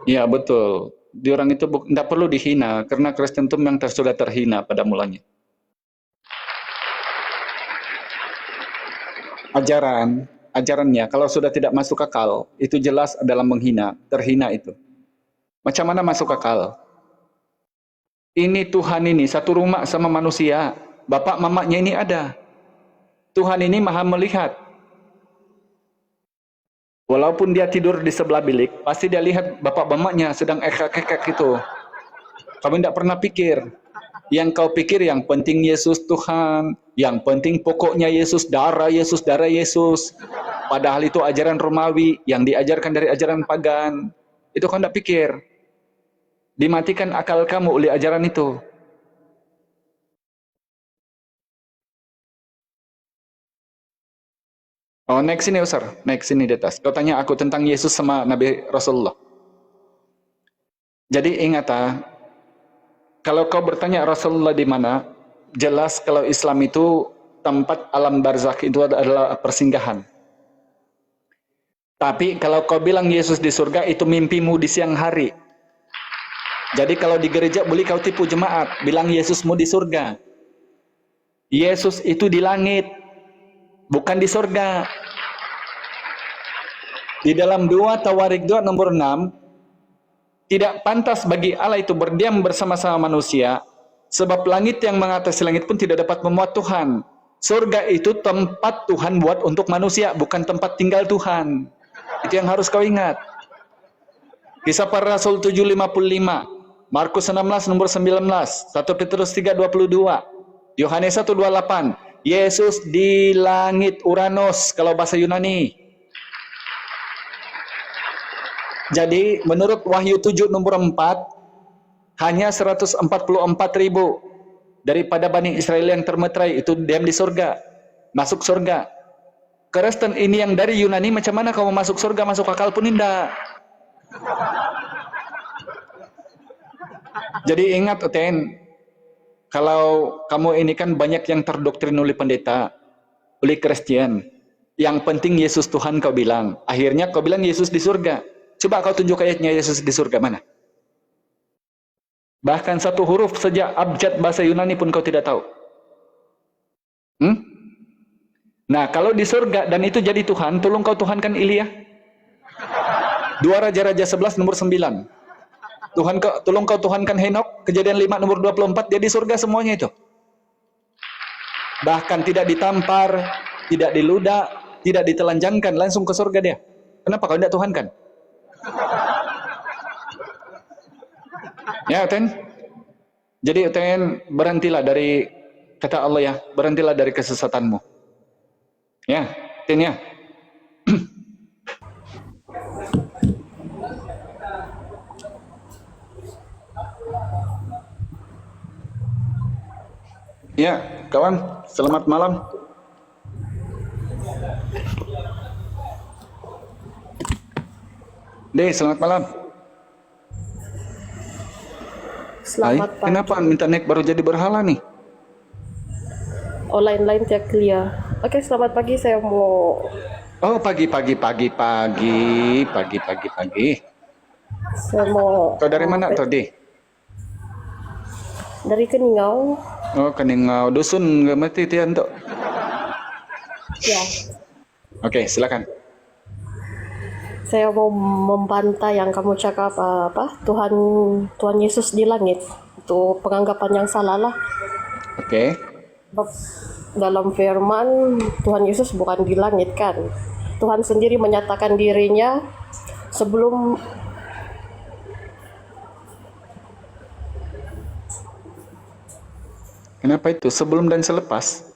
Speaker 1: Ya betul. Di orang itu tidak perlu dihina karena Kristen itu memang sudah terhina pada mulanya. Ajarannya kalau sudah tidak masuk akal itu jelas adalah menghina, terhina itu. Macam mana masuk akal? Ini Tuhan ini satu rumah sama manusia, bapak mamanya ini ada. Tuhan ini maha melihat. Walaupun dia tidur di sebelah bilik, pasti dia lihat bapak mamanya sedang ekek-ekek itu. Kamu tidak pernah pikir. Yang kau pikir yang penting Yesus Tuhan, yang penting pokoknya Yesus, darah Yesus. Padahal itu ajaran Romawi yang diajarkan dari ajaran pagan. Itu kau tidak pikir. Dimatikan akal kamu oleh ajaran itu. Oh, naik sini Ustaz, naik sini di atas. Kau tanya aku tentang Yesus sama Nabi Rasulullah. Jadi ingat kalau kau bertanya Rasulullah di mana, jelas kalau Islam itu tempat alam barzakh itu adalah persinggahan. Tapi kalau kau bilang Yesus di surga itu mimpimu di siang hari. Jadi kalau di gereja boleh kau tipu jemaat, bilang Yesusmu di surga. Yesus itu di langit, bukan di surga. Di dalam 2 Tawarik 2 nomor 6, tidak pantas bagi Allah itu berdiam bersama-sama manusia, sebab langit yang mengatasi langit pun tidak dapat memuat Tuhan. Surga itu tempat Tuhan buat untuk manusia, bukan tempat tinggal Tuhan. Itu yang harus kau ingat. Kisah Para Rasul 7:55, Markus 16 nomor 19, 1 Petrus 3:22, Yohanes 1:28, Yesus di langit Uranos kalau bahasa Yunani. Jadi menurut Wahyu 7 nomor 4, hanya 144.000 daripada Bani Israel yang termeterai itu diam di surga, masuk surga. Kristen ini yang dari Yunani, macam mana kamu masuk surga, masuk akal pun tidak. Jadi ingat Uten, kalau kamu ini kan banyak yang terdoktrin oleh pendeta, oleh Kristen. Yang penting Yesus Tuhan kau bilang. Akhirnya kau bilang Yesus di surga. Coba kau tunjuk ayatnya Yesus di surga mana? Bahkan satu huruf saja abjad bahasa Yunani pun kau tidak tahu. Nah kalau di surga dan itu jadi Tuhan, tolong kau Tuhankan Ilya. 2 Raja-Raja 11 nomor 9. Tolong kau Tuhankan Henok, Kejadian 5 nomor 24, dia di surga semuanya itu. Bahkan tidak ditampar, tidak diludah, tidak ditelanjangkan, langsung ke surga dia. Kenapa kau tidak Tuhankan? Ya Uten. Jadi Uten, berhentilah dari kata Allah ya, berhentilah dari kesesatanmu. Ya, Uten ya. Ya, kawan, selamat malam. Deh, selamat malam.
Speaker 5: Selamat pagi.
Speaker 1: Kenapa minta naik baru jadi berhala nih?
Speaker 5: Oh, lain-lain tidak clear. Oke, selamat pagi. Saya mau...
Speaker 1: Oh, pagi.
Speaker 5: Saya mau...
Speaker 1: Kau dari mana tuh, Deh?
Speaker 5: Dari Keningau.
Speaker 1: Oh, Keningau. Dusun nggak mati tian tuh.
Speaker 5: Ya.
Speaker 1: Oke, silakan.
Speaker 5: Saya mau membantah yang kamu cakap Tuhan Yesus di langit. Itu penganggapan yang salah lah.
Speaker 1: Oke.
Speaker 5: Sebab dalam firman Tuhan Yesus bukan di langit kan. Tuhan sendiri menyatakan dirinya sebelum
Speaker 1: Kenapa itu? Sebelum dan selepas.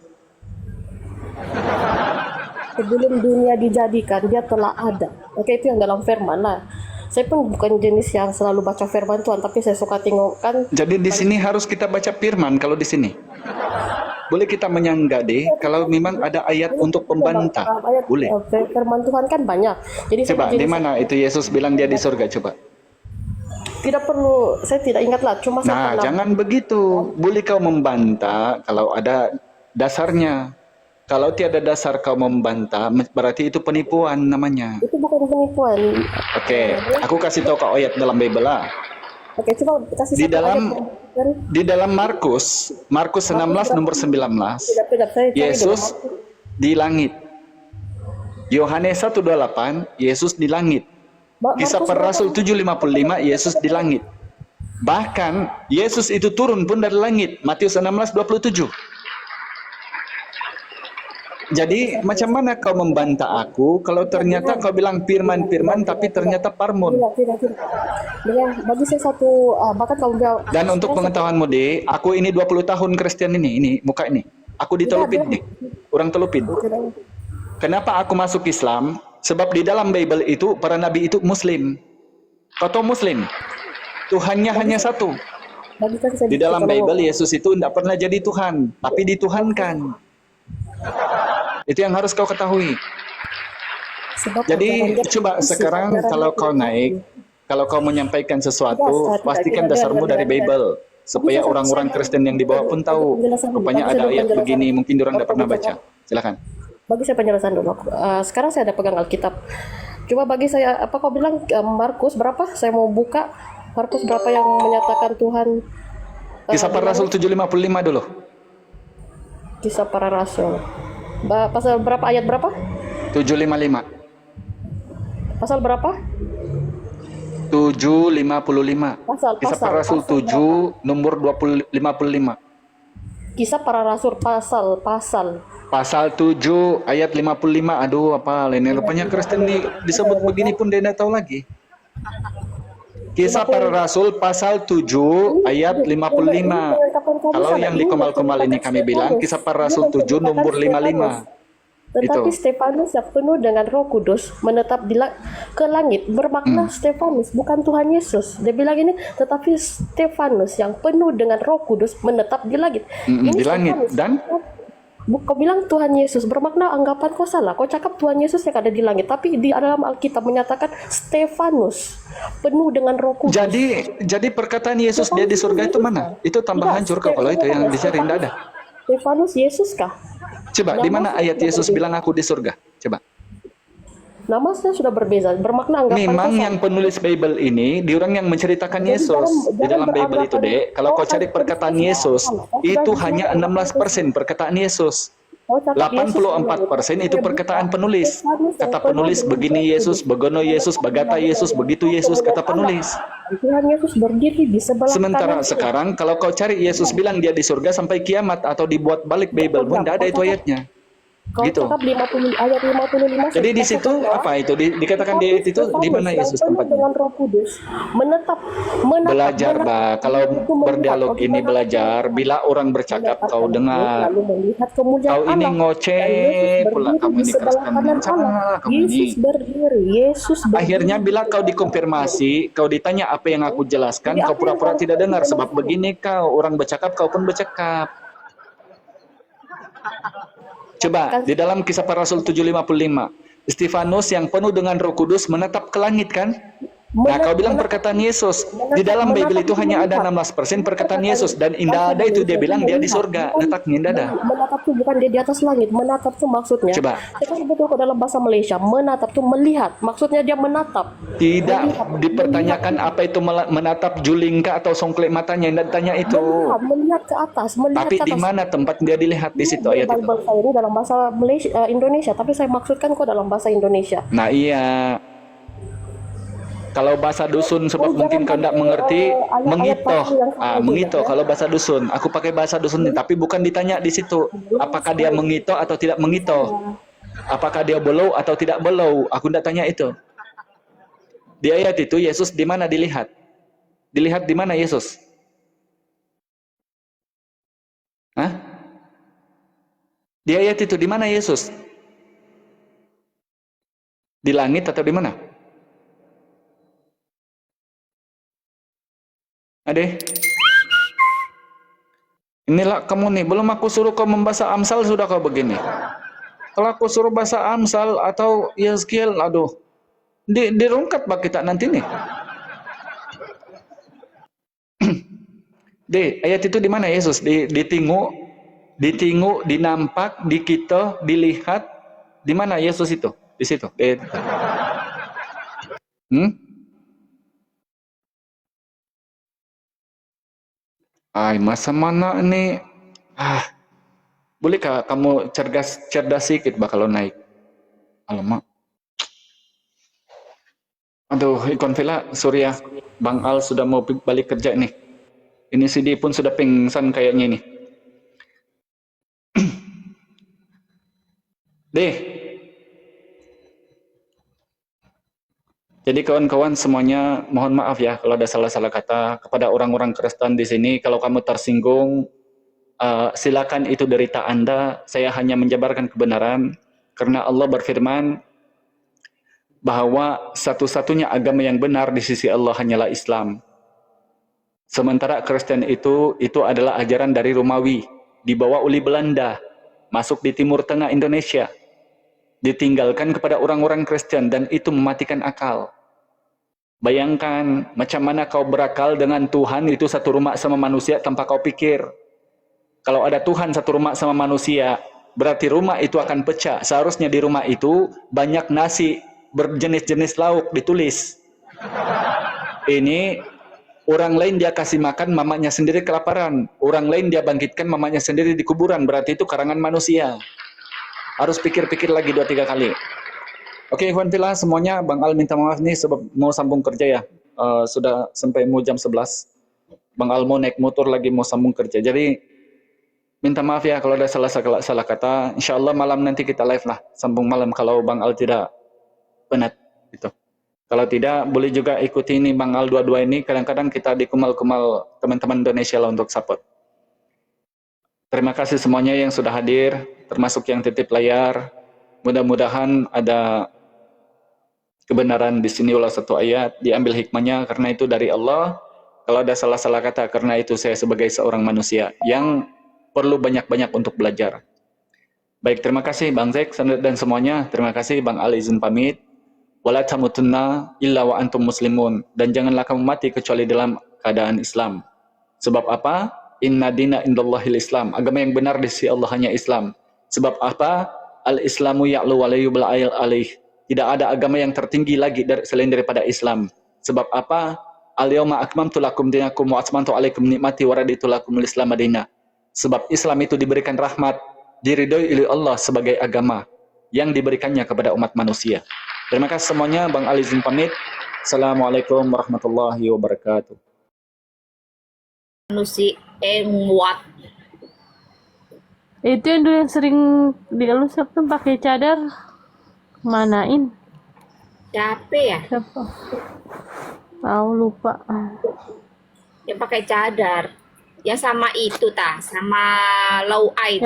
Speaker 5: dunia dijadikan dia telah ada. Oke, itu yang dalam firman lah. Saya pun bukan jenis yang selalu baca firman Tuhan, tapi saya suka tengok kan.
Speaker 1: Jadi di sini harus kita baca firman kalau di sini. Boleh kita menyanggah deh kalau memang ada ayat untuk pembantah.
Speaker 5: Ayat,
Speaker 1: Boleh.
Speaker 5: Firman Tuhan kan banyak. Jadi
Speaker 1: Coba
Speaker 5: saya
Speaker 1: di mana itu Yesus bilang dia di surga, coba.
Speaker 5: tidak perlu, saya tidak ingat lah. Cuma saya
Speaker 1: Nah,
Speaker 5: pernah
Speaker 1: jangan begitu. Boleh kau membantah kalau ada dasarnya. Kalau tiada dasar kau membantah, berarti itu penipuan namanya.
Speaker 5: itu bukan penipuan.
Speaker 1: Oke, aku kasih tahu kau ayat dalam Bible lah.
Speaker 5: Oke, coba kasih
Speaker 1: Di
Speaker 5: satu
Speaker 1: dalam
Speaker 5: ayat kan.
Speaker 1: di dalam Markus 16 nomor 19,
Speaker 5: Saya cari
Speaker 1: Yesus
Speaker 5: dulu.
Speaker 1: di langit. Yohanes 1:28, Yesus di langit. Kisah para Rasul 7:55, Yesus di langit. Bahkan Yesus itu turun pun dari langit. Matius 16:27. Jadi macam mana kau membantah aku kalau ternyata kau bilang firman-firman tapi ternyata parmon.
Speaker 5: Tidak. Dengan bagi saya satu bahkan kalau bilang
Speaker 1: Dan untuk pengetahuanmu deh, aku ini 20 tahun Kristen ini muka ini. Aku ditelupin nih. Orang telupin. Kenapa aku masuk Islam? Sebab di dalam Bible itu para nabi itu Muslim. Kau tahu Muslim? Tuhannya hanya satu.
Speaker 5: bagi saya
Speaker 1: Di dalam
Speaker 5: kalau-
Speaker 1: Bible Yesus itu tidak pernah jadi Tuhan, tapi dituhankan. Itu yang harus kau ketahui.
Speaker 5: sebab
Speaker 1: Jadi
Speaker 5: ajaran dia
Speaker 1: coba
Speaker 5: isi
Speaker 1: sekarang
Speaker 5: ajaran
Speaker 1: kalau
Speaker 5: dia
Speaker 1: kau
Speaker 5: itu.
Speaker 1: naik, kalau kau menyampaikan sesuatu,
Speaker 5: Tidak,
Speaker 1: pastikan
Speaker 5: tidak,
Speaker 1: dasarmu
Speaker 5: tidak,
Speaker 1: dari
Speaker 5: tidak.
Speaker 1: Bible. Supaya
Speaker 5: Bisa,
Speaker 1: orang-orang
Speaker 5: bisa.
Speaker 1: Kristen yang di bawah pun tahu.
Speaker 5: Penjelasan dulu.
Speaker 1: Rupanya
Speaker 5: Bagi
Speaker 1: ada
Speaker 5: saya
Speaker 1: ayat
Speaker 5: penjelasan.
Speaker 1: begini, mungkin orang tidak pernah baca.
Speaker 5: Penjelasan.
Speaker 1: Silakan.
Speaker 5: Bagi saya penjelasan dulu. Sekarang saya ada pegang Alkitab. Coba bagi saya apa kau bilang Markus berapa? Saya mau buka Markus berapa yang menyatakan Tuhan.
Speaker 1: Kisah para Rasul 7:55 dulu.
Speaker 5: Kisah para Rasul. Pasal berapa, ayat berapa?
Speaker 1: 7:55.
Speaker 5: Pasal berapa?
Speaker 1: 7:55.
Speaker 5: Pasal,
Speaker 1: Kisah
Speaker 5: pasal,
Speaker 1: para Rasul
Speaker 5: pasal
Speaker 1: 7 nomor 55.
Speaker 5: Kisah para Rasul pasal.
Speaker 1: Pasal 7 ayat 55. Aduh, apa ini rupanya Kristen disebut begini pun dia tidak tahu lagi. Kisah para Rasul pasal 7 ayat 55. Kalau yang di Komal-Komal ini kami bilang Kisah para Rasul 7 nomor 55.
Speaker 5: Tetapi
Speaker 1: Itu.
Speaker 5: Stefanus yang penuh dengan Roh Kudus menetap ke langit, bermakna Stefanus bukan Tuhan Yesus. Dia bilang ini, tetapi Stefanus yang penuh dengan Roh Kudus menetap di langit. Ini
Speaker 1: Di langit.
Speaker 5: Stefanus.
Speaker 1: Dan
Speaker 5: Kau bilang Tuhan Yesus, bermakna anggapan kau salah. Kau cakap Tuhan Yesus yang ada di langit, tapi di dalam Alkitab menyatakan Stefanus penuh dengan Roh Kudus.
Speaker 1: jadi perkataan Yesus dia di surga itu mana? Itu tambah hancur kok kalau itu yang dicari tidak ada.
Speaker 5: Stefanus Yesus kah?
Speaker 1: Coba di mana ayat Yesus bilang aku di surga? Coba.
Speaker 5: Namanya sudah berbeza, bermakna anggapan
Speaker 1: Memang
Speaker 5: kau salah.
Speaker 1: yang penulis Bible ini, diorang yang menceritakan Yesus di dalam Bible itu, Dek. Kalau kau cari perkataan Yesus, itu hanya 16% perkataan Yesus. 84% itu perkataan penulis. Kata penulis begini Yesus, begono Yesus, bagata Yesus, begitu Yesus, kata penulis.
Speaker 5: Tuhan Yesus berdiri di sebelah
Speaker 1: Sementara
Speaker 5: kanan.
Speaker 1: sekarang kalau kau cari Yesus bilang dia di surga sampai kiamat atau dibuat balik Bible pun tidak ada itu ayatnya.
Speaker 5: Kau
Speaker 1: Gitu.
Speaker 5: cakap 50, ayat 55.
Speaker 1: Jadi di situ apa itu dikatakan di ayat itu di mana Yesus tempatnya?
Speaker 5: Dengan Roh Kudus menetap
Speaker 1: Belajar, Mbak. Kalau
Speaker 5: Itu melihat.
Speaker 1: berdialog
Speaker 5: Kau
Speaker 1: ini
Speaker 5: gimana?
Speaker 1: belajar. Bila orang bercakap kau dengar.
Speaker 5: Lalu melihat kemuliaan
Speaker 1: Kau ini
Speaker 5: Allah.
Speaker 1: ngoceh
Speaker 5: Dan Yesus
Speaker 1: pula
Speaker 5: berdiri
Speaker 1: kamu
Speaker 5: di
Speaker 1: ini
Speaker 5: sebelah
Speaker 1: Kristen.
Speaker 5: kanan
Speaker 1: Sama
Speaker 5: Allah.
Speaker 1: kamu ini.
Speaker 5: Yesus berdiri.
Speaker 1: Akhirnya bila kau dikonfirmasi, kau ditanya apa yang aku jelaskan, kau pura-pura tidak dengar. Sebab begini kau, orang bercakap, kau pun bercakap. Coba, di dalam Kisah para Rasul 7:55, Stefanus yang penuh dengan Roh Kudus menetap ke langit kan? Nah, kau bilang perkataan Yesus. Di dalam Bible itu hanya ada 16% perkataan Yesus. Dan indah ada itu dia bilang dia di surga. Letaknya indah ada.
Speaker 5: Menatap itu bukan dia di atas langit. Menatap itu maksudnya.
Speaker 1: Coba.
Speaker 5: Sekarang betul kok dalam bahasa Malaysia. Menatap itu melihat. Maksudnya dia menatap.
Speaker 1: Tidak dipertanyakan apa itu menatap julingka atau songklek matanya. Tidak ditanya itu.
Speaker 5: Melihat ke atas. Melihat
Speaker 1: Tapi
Speaker 5: ke atas.
Speaker 1: di mana tempat dia dilihat di situ ayat itu?
Speaker 5: Bible saya ini dalam bahasa Malaysia, Indonesia. Tapi saya maksudkan kok dalam bahasa Indonesia.
Speaker 1: Nah iya. Kalau bahasa dusun sebab mungkin kau tidak mengerti, mengitoh. Mengitoh kalau bahasa dusun. Aku pakai bahasa dusun ini, tapi bukan ditanya di situ apakah dia mengitoh atau tidak mengitoh. Apakah dia belau atau tidak belau. Aku tidak tanya itu. Di ayat itu Yesus di mana dilihat? Dilihat di mana Yesus? Hah? Di ayat itu di mana Yesus? Di langit atau di mana? Ade, inilah kamu nih, belum aku suruh kau membaca Amsal sudah kau begini. Kalau aku suruh baca Amsal atau Yazkiel, aduh, dirungkat bak kita nanti nih. Ayat itu di mana Yesus? Ditingu, dinampak, dikito, dilihat. Di mana Yesus itu? Di situ. Masa mana ini? Bolehkah kamu cerdas sedikit kalau naik? Alamak. Aduh, Ikon Villa, Surya, Bang Al sudah mau balik kerja nih. Ini CD pun sudah pingsan kayaknya nih. Jadi kawan-kawan semuanya mohon maaf ya kalau ada salah-salah kata kepada orang-orang Kristen di sini. Kalau kamu tersinggung, silakan itu derita Anda. Saya hanya menjabarkan kebenaran karena Allah berfirman bahwa satu-satunya agama yang benar di sisi Allah hanyalah Islam. Sementara Kristen itu adalah ajaran dari Romawi, dibawa oleh Belanda, masuk di Timur Tengah Indonesia, ditinggalkan kepada orang-orang Kristen, dan itu mematikan akal. Bayangkan macam mana kau berakal dengan Tuhan itu satu rumah sama manusia tanpa kau pikir. Kalau ada Tuhan satu rumah sama manusia, berarti rumah itu akan pecah. Seharusnya di rumah itu banyak nasi berjenis-jenis lauk ditulis. Ini orang lain dia kasih makan, mamanya sendiri kelaparan. Orang lain dia bangkitkan, mamanya sendiri di kuburan. Berarti itu karangan manusia. Harus pikir-pikir lagi 2-3 kali. Oke, Ikhwan Fillah semuanya, Bang Al minta maaf nih sebab mau sambung kerja ya. Sudah sampai mau jam 11. Bang Al mau naik motor lagi mau sambung kerja. Jadi minta maaf ya kalau ada salah kata. Insya Allah malam nanti kita live lah, sambung malam kalau Bang Al tidak penat gitu. Kalau tidak boleh juga ikuti ini Bang Al 22 ini. Kadang-kadang kita dikumal-kumal teman-teman Indonesia lah untuk support. Terima kasih semuanya yang sudah hadir, termasuk yang titip layar. Mudah-mudahan ada kebenaran di sini ulah satu ayat, diambil hikmahnya karena itu dari Allah. Kalau ada salah-salah kata, karena itu saya sebagai seorang manusia yang perlu banyak-banyak untuk belajar. Baik, terima kasih Bang Zek dan semuanya. Terima kasih Bang Al izin pamit. Wala tamutunna illa wa antum muslimun. Dan janganlah kamu mati kecuali dalam keadaan Islam. Sebab apa? Inna dina indallahil Islam. Agama yang benar di sisi Allah hanya Islam. Sebab apa? Al-Islamu ya'lu wa la yubla alaih. Tidak ada agama yang tertinggi lagi selain daripada Islam. Sebab apa? Al-yawma akmamtu lakum dinakum wa atmamtu alaikum nikmati wa raditu lakumul Islam madinah. Sebab Islam itu diberikan rahmat, diridhoi oleh Allah sebagai agama yang diberikannya kepada umat manusia. Terima kasih semuanya, Bang Ali izin pamit. Assalamualaikum warahmatullahi wabarakatuh.
Speaker 6: Manusia muat.
Speaker 7: Itu yang dulu yang sering dielus tuh pakai cadar. Manain?
Speaker 6: Siapa ya?
Speaker 7: Siapa? Tahu lupa.
Speaker 6: Yang pakai cadar. Yang sama itu sama Lau Ai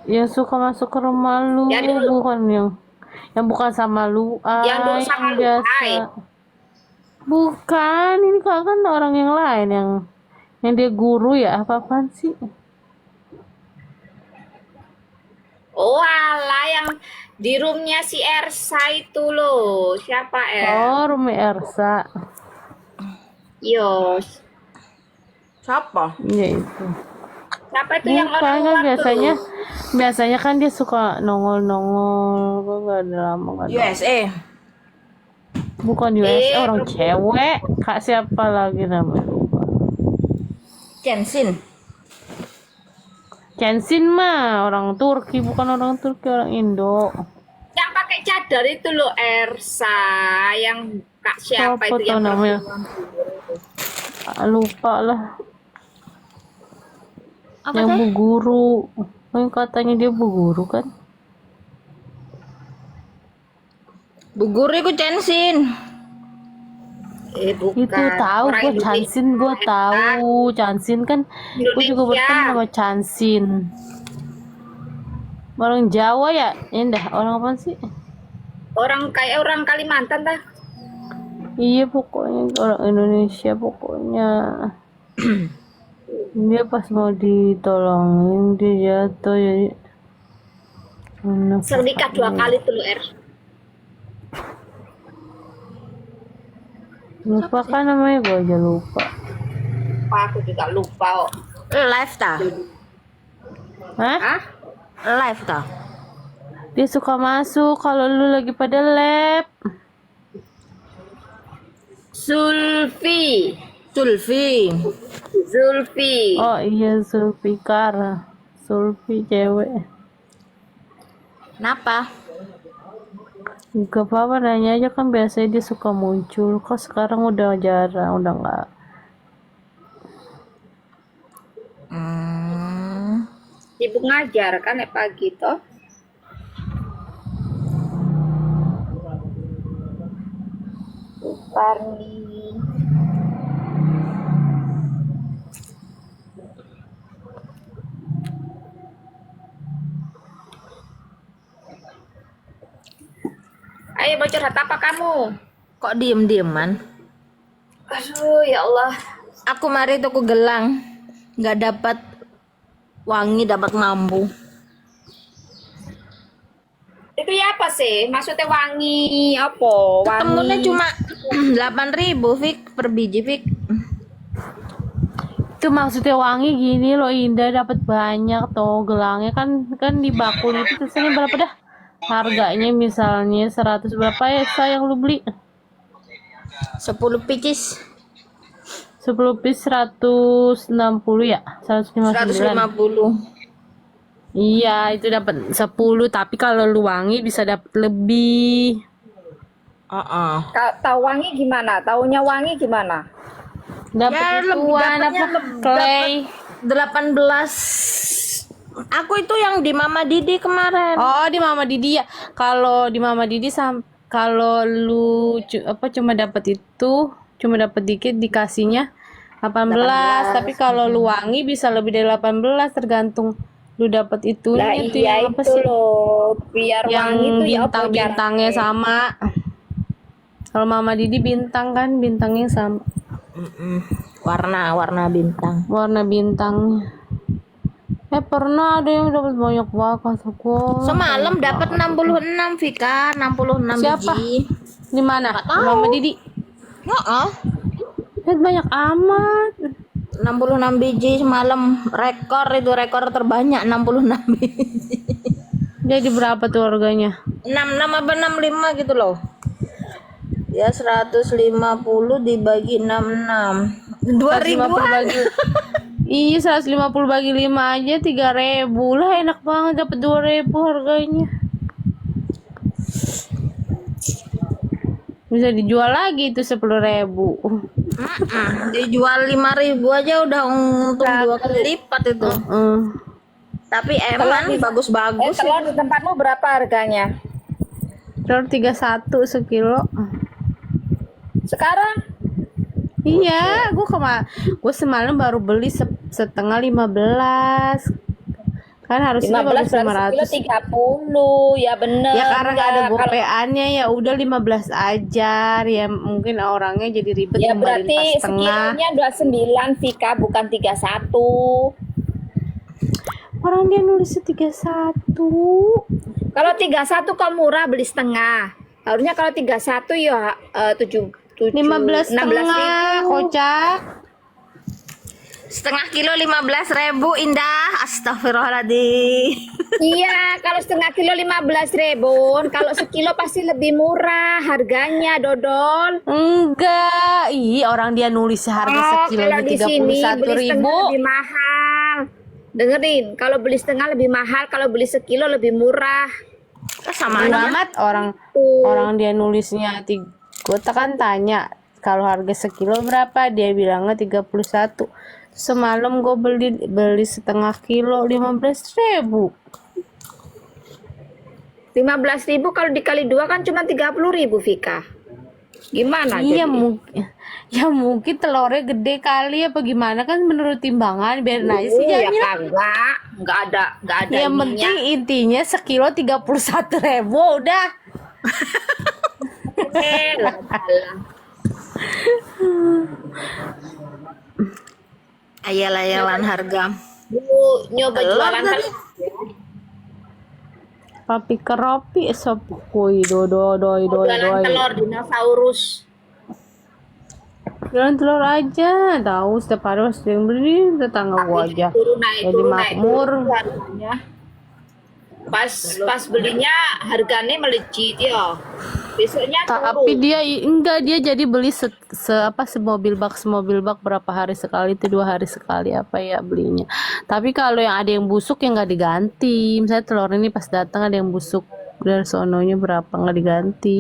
Speaker 7: Yang suka masuk ke rumah lu, bukan yang bukan sama lu.
Speaker 6: Yang dulu sama Lu Ai.
Speaker 7: Bukan, ini kan orang yang lain yang dia guru ya, apa-apaan sih?
Speaker 6: Oh alah, yang di roomnya si Ersa itu loh. Siapa
Speaker 7: Oh, Rumi Ersa.
Speaker 6: Yos.
Speaker 8: Siapa?
Speaker 7: Iya itu.
Speaker 6: Siapa itu yang
Speaker 7: Bukan,
Speaker 6: orang
Speaker 7: kan
Speaker 6: luar
Speaker 7: biasanya kan dia suka nongol-nongol. Gue gak ada lama gak ada.
Speaker 8: USA.
Speaker 7: Bukan USA, orang cewek. Kak siapa lagi namanya? Kensin mah orang Turki, bukan orang Turki, orang Indo.
Speaker 6: Yang pakai cadar itu loh Ersa, yang Kak siapa
Speaker 7: Siapa
Speaker 6: itu yang
Speaker 7: tuh namanya? Lupa lah.
Speaker 8: Apa
Speaker 7: Yang
Speaker 8: teh?
Speaker 7: Bu Guru. Yang katanya dia Bu Guru kan?
Speaker 8: Bu Guru iku Censin.
Speaker 6: bukan.
Speaker 7: Itu tahu
Speaker 6: Orang
Speaker 7: gue
Speaker 6: Indonesia.
Speaker 7: Chansin, gue tahu Chansin kan. Gue juga
Speaker 6: Indonesia.
Speaker 7: berteman sama Chansin. Orang Jawa ya? Indah. Orang apa sih?
Speaker 6: Orang kayak orang Kalimantan dah.
Speaker 7: Iya pokoknya orang Indonesia pokoknya. Dia pas mau ditolongin dia jatuh jadi.
Speaker 6: Serdikat 2 kali tuh lu
Speaker 7: Lupa kan namanya, gue aja lupa.
Speaker 6: Aku juga lupa.
Speaker 8: Live ta?
Speaker 7: Hah?
Speaker 6: Hah?
Speaker 8: Live ta?
Speaker 7: Dia suka masuk kalau lu lagi pada lab.
Speaker 6: Sulfi.
Speaker 8: Sulfi.
Speaker 6: Zulfi.
Speaker 7: Oh iya Zulfikar. Sulfi cewek.
Speaker 8: Kenapa?
Speaker 7: Gak apa-apa, nanya aja kan biasanya dia suka muncul. Kok sekarang udah jarang, udah nggak.
Speaker 6: Sibuk ngajar kan ya pagi toh. Parni. Ayo mau curhat apa kamu?
Speaker 8: Kok diem-dieman?
Speaker 6: Aduh ya Allah.
Speaker 8: Aku mari tuku gelang, nggak dapat wangi, dapat mambu.
Speaker 6: Itu ya apa sih? Maksudnya wangi apa?
Speaker 8: Ketemunya
Speaker 6: Wangi.
Speaker 8: cuma 8.000 Fik per biji Fik.
Speaker 7: Itu maksudnya wangi gini loh Indah, dapat banyak tuh gelangnya kan di bakul itu tulisannya berapa dah? Harganya misalnya 100 berapa ya sayang lu beli?
Speaker 8: 10 picis
Speaker 7: 10 piece 160 ya? 159.
Speaker 8: 150.
Speaker 7: Iya, itu dapat 10, tapi kalau lu wangi bisa dapat lebih.
Speaker 6: Tahu wangi gimana? Taunya wangi gimana?
Speaker 7: Dapat
Speaker 8: Ya,
Speaker 7: ituan
Speaker 8: dapatnya
Speaker 7: apa? Clay.
Speaker 8: 18. Aku itu yang di Mama Didi kemarin.
Speaker 7: Oh, di Mama Didi ya. Kalau di Mama Didi kalau lu cuma dapat itu, cuma dapat dikit dikasihnya 18, tapi kalau lu wangi bisa lebih dari 18 tergantung lu dapat itunya
Speaker 6: Lah
Speaker 7: itu
Speaker 6: iya
Speaker 7: yang apa
Speaker 6: itu
Speaker 7: sih?
Speaker 6: loh. Biar wangi
Speaker 7: Yang
Speaker 6: itu ya apa
Speaker 7: bintang-bintangnya
Speaker 6: caranya?
Speaker 7: sama. Kalau Mama Didi bintang kan bintangnya sama.
Speaker 8: Warna bintang.
Speaker 7: Warna bintangnya. Pernah ada yang dapat banyak banget aku.
Speaker 8: Semalam dapat 66 Vika, 66
Speaker 7: Siapa?
Speaker 8: biji.
Speaker 7: Di mana? Mama Didi.
Speaker 8: Heeh.
Speaker 7: Banyak amat.
Speaker 8: 66 biji semalam, rekor terbanyak 66 biji.
Speaker 7: Jadi berapa tuh harganya?
Speaker 8: 66 apa 65 gitu loh. Ya 150 dibagi 66.
Speaker 7: 150
Speaker 8: 2000-an.
Speaker 7: bagi Iya 150 bagi 5 aja 3.000 lah, enak banget dapat 2.000 harganya. Bisa dijual lagi itu 10.000.
Speaker 8: Dijual 5.000 aja udah untung 2 kali lipat itu. Tapi emang bagus-bagus.
Speaker 6: Telur di tempatmu berapa harganya?
Speaker 7: Telur 31 sekilo.
Speaker 6: Sekarang?
Speaker 7: Iya, gue semalam baru beli setengah 15. Kan harusnya
Speaker 6: 15 berarti
Speaker 7: 500.
Speaker 6: sekilo 30. Ya bener.
Speaker 7: Ya karena nggak ada
Speaker 6: Kalau-
Speaker 7: gopeannya ya udah 15 aja. Ya mungkin orangnya jadi ribet
Speaker 6: Ya
Speaker 7: ngembalin
Speaker 6: berarti
Speaker 7: pas setengah.
Speaker 6: sekilonya 29 Vika, bukan 31.
Speaker 7: Orang dia nulisnya 31.
Speaker 6: Kalau 31 kok murah, beli setengah. Harusnya kalau 31 ya
Speaker 7: 15 setengah kocak.
Speaker 8: Setengah kilo 15.000 Indah. Astagfirullahaladzim.
Speaker 6: Iya, kalau setengah kilo 15.000. Kalau sekilo pasti lebih murah harganya, Dodol.
Speaker 7: Enggak. Ih, orang dia nulis harga sekilonya
Speaker 6: kalau di sini
Speaker 7: 31.000.
Speaker 6: beli setengah lebih mahal. Dengerin, kalau beli setengah lebih mahal, kalau beli sekilo lebih murah.
Speaker 8: Sama
Speaker 7: Bodo
Speaker 8: aja.
Speaker 7: amat orang dia nulisnya Gue kan tanya kalau harga sekilo berapa, dia bilangnya 31. Semalam gue beli setengah kilo 15.000.
Speaker 6: 15.000 kalau dikali 2 kan cuma 30.000, Vika. Gimana
Speaker 7: Iya
Speaker 6: jadi?
Speaker 7: mungkin, ya mungkin telurnya gede kali apa gimana kan menurut timbangan, biarin aja sih
Speaker 6: Ya
Speaker 7: Jamil.
Speaker 6: kagak, nggak ada
Speaker 7: Yang
Speaker 6: ininya.
Speaker 7: penting intinya sekilo 31.000 udah.
Speaker 6: Lah, lah.
Speaker 8: Ayal-ayalan harga.
Speaker 6: Lu nyoba
Speaker 8: Telur
Speaker 6: jualan
Speaker 8: tadi.
Speaker 6: telur.
Speaker 7: Papi keropi sop kuy doi
Speaker 6: Jualan telur dinosaurus.
Speaker 7: Jualan telur aja, tahu setiap hari pasti yang beli tetangga gua aja. Jadi makmur.
Speaker 6: turun harganya. Pas belinya harganya melejit ya. Besoknya
Speaker 7: Tapi
Speaker 6: turun.
Speaker 7: dia jadi beli semobil bak berapa hari sekali itu 2 hari sekali apa ya belinya. Tapi kalau yang ada yang busuk ya nggak diganti. Misalnya telur ini pas datang ada yang busuk dari sononya berapa nggak diganti.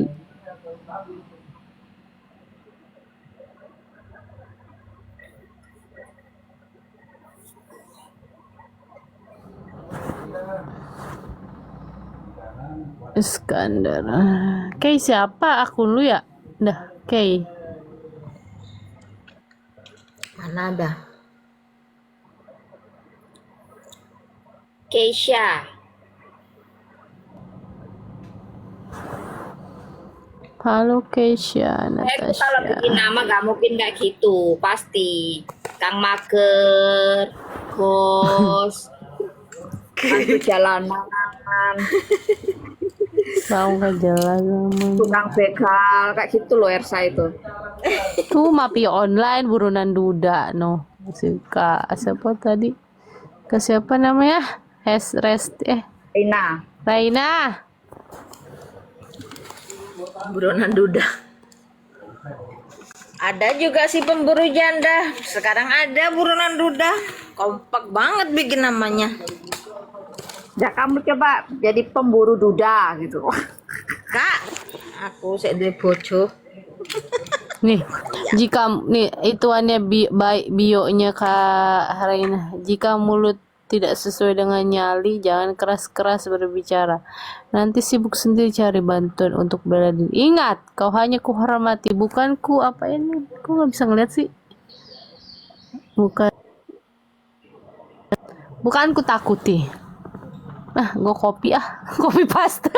Speaker 7: Iskandar. Kay siapa akun lu ya? Dah, Kay.
Speaker 8: Mana ada?
Speaker 6: Keisha.
Speaker 7: Halo Keisha,
Speaker 6: Itu kalau
Speaker 7: Natasha.
Speaker 6: bikin nama gak mungkin kayak gitu. Pasti. Kang Mager, bos, hantu jalanan,
Speaker 7: Bang gak jelas namanya.
Speaker 6: tukang begal, kayak gitu loh Ersa itu.
Speaker 7: Tuh mapi online burunan duda no. Suka siapa tadi? Ke siapa namanya?
Speaker 6: Rina.
Speaker 7: Raina.
Speaker 8: Buronan duda. Ada juga si pemburu janda. Sekarang ada buronan duda. Kompak banget bikin namanya.
Speaker 6: Ya kamu coba jadi pemburu duda gitu.
Speaker 8: Kak, aku saya bojo.
Speaker 7: Nih, jika nih ituannya bionya Kak Raina. Jika mulut tidak sesuai dengan nyali, jangan keras-keras berbicara. Nanti sibuk sendiri cari bantuan untuk bela diri. Ingat, kau hanya kuhormati, bukan ku apa ini? Kok nggak bisa ngeliat sih? Bukan ku takuti. Gue kopi kopi pasta.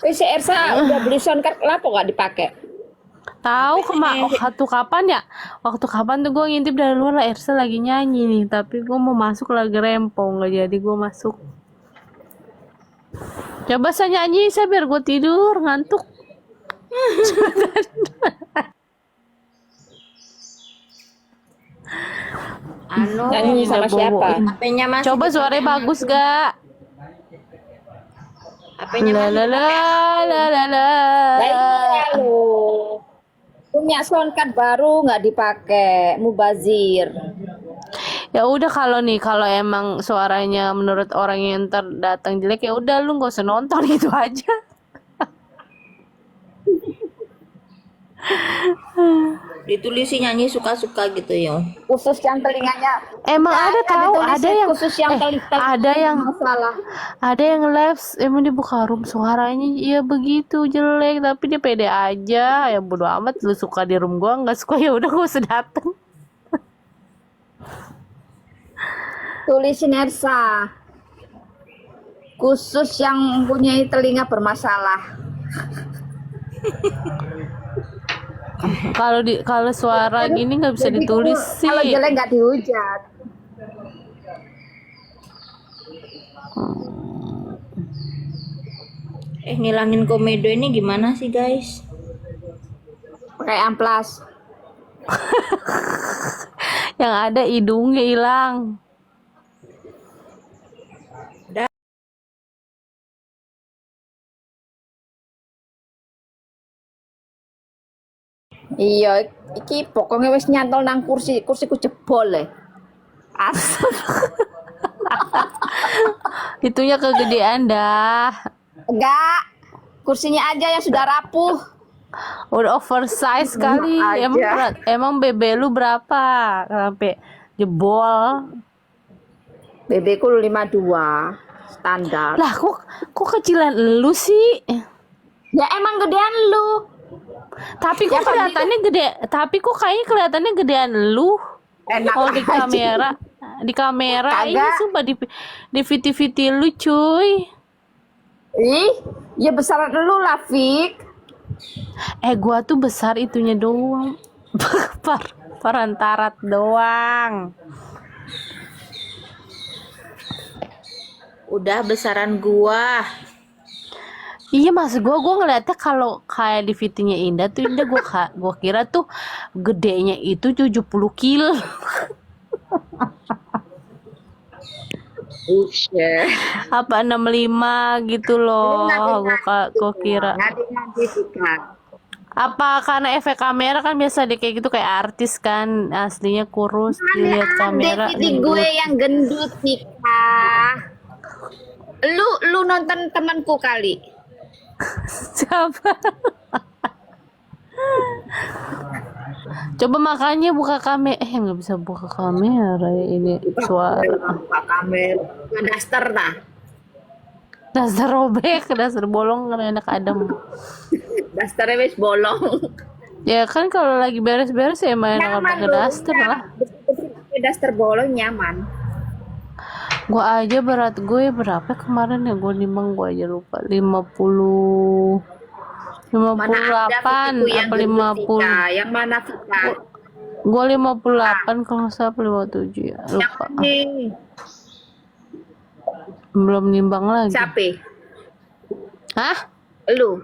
Speaker 6: Si Ersa udah beli soundcard kenapa gak dipakai?
Speaker 7: Tahu waktu kapan ya? Waktu kapan tuh gue ngintip dari luar lah Ersa lagi nyanyi nih, tapi gue mau masuk lagi rempong nggak jadi gue masuk. Coba saya nyanyi saya biar gue tidur ngantuk.
Speaker 6: Nyanyi sama siapa?
Speaker 8: HP-nya masih
Speaker 7: Coba suaranya bagus gak?
Speaker 8: HP-nya
Speaker 7: La
Speaker 8: masih
Speaker 7: la la la la la.
Speaker 6: Lah iya loh. Punya soundcard baru nggak dipakai, mubazir.
Speaker 7: Ya udah kalau emang suaranya menurut orang yang ntar datang jelek ya udah lu nggak usah nonton gitu aja.
Speaker 8: ditulisi nyanyi suka-suka gitu ya.
Speaker 6: Khusus yang telinganya.
Speaker 7: Emang ada tahu
Speaker 6: ditulis
Speaker 7: ada yang
Speaker 6: khusus yang
Speaker 7: ada yang
Speaker 6: masalah.
Speaker 7: ada yang live emang dibuka room suaranya ya begitu jelek tapi dia pede aja ya bodo amat lu suka di room gua nggak suka ya udah gua usah dateng.
Speaker 6: Tulisin Ersa. Khusus yang punya telinga bermasalah.
Speaker 7: Kalau suara gini nggak bisa
Speaker 6: Jadi
Speaker 7: ditulis sih.
Speaker 6: Kalau jelek nggak dihujat.
Speaker 8: Ngilangin komedo ini gimana sih guys?
Speaker 6: Pakai amplas.
Speaker 7: Yang ada hidungnya hilang.
Speaker 6: Iya, iki pokoknya wis nyantol nang kursiku jebol le.
Speaker 7: Asap. Itunya kegedean dah.
Speaker 6: Enggak. Kursinya aja yang sudah rapuh.
Speaker 7: Udah oversize kali. Emang BB lu berapa? Sampai jebol.
Speaker 6: BB-ku 52 standar.
Speaker 7: Lah kok kecilan lu sih?
Speaker 6: Ya emang gedean lu.
Speaker 7: Tapi kok kelihatannya gede. Tapi kok kayaknya kelihatannya gedean lu.
Speaker 6: Enak
Speaker 7: Kalau di
Speaker 6: aja.
Speaker 7: kamera, ini
Speaker 6: Kagak.
Speaker 7: sumpah di VT lu cuy.
Speaker 6: Ih, ya besaran lu lah, Fik.
Speaker 7: Gua tuh besar itunya doang. Parantarat doang.
Speaker 8: Udah besaran gua.
Speaker 7: Iya maksud gua ngeliatnya kalau kayak di VT-nya Indah tuh Indah gua kira tuh gedenya itu 70 kilo.
Speaker 6: Buset.
Speaker 7: Apa 65 gitu loh. Gua kira.
Speaker 6: Nanti Fika.
Speaker 7: Apa karena efek kamera kan biasa deh kayak gitu kayak artis kan aslinya kurus dilihat kamera
Speaker 6: Di gue yang gendut, Fika. Lu nonton temanku kali.
Speaker 7: Siapa? Coba makanya buka kamera. Nggak bisa buka kamera ya ini suara.
Speaker 6: Buka kamera. Daster dah.
Speaker 7: Dasar robek, dasar bolong kan enak adem.
Speaker 6: Dasternya wis bolong.
Speaker 7: Ya kan kalau lagi beres-beres ya main pakai daster lah.
Speaker 6: Daster bolong nyaman.
Speaker 7: Gua aja berat gue berapa kemarin ya gue nimbang gue aja lupa 50 58 apa 50
Speaker 6: yang mana Fika?
Speaker 7: gue 58 kalau nggak salah 57 ya lupa
Speaker 6: Nih,
Speaker 7: belum nimbang lagi.
Speaker 6: siapa?
Speaker 7: Hah?
Speaker 6: Lu,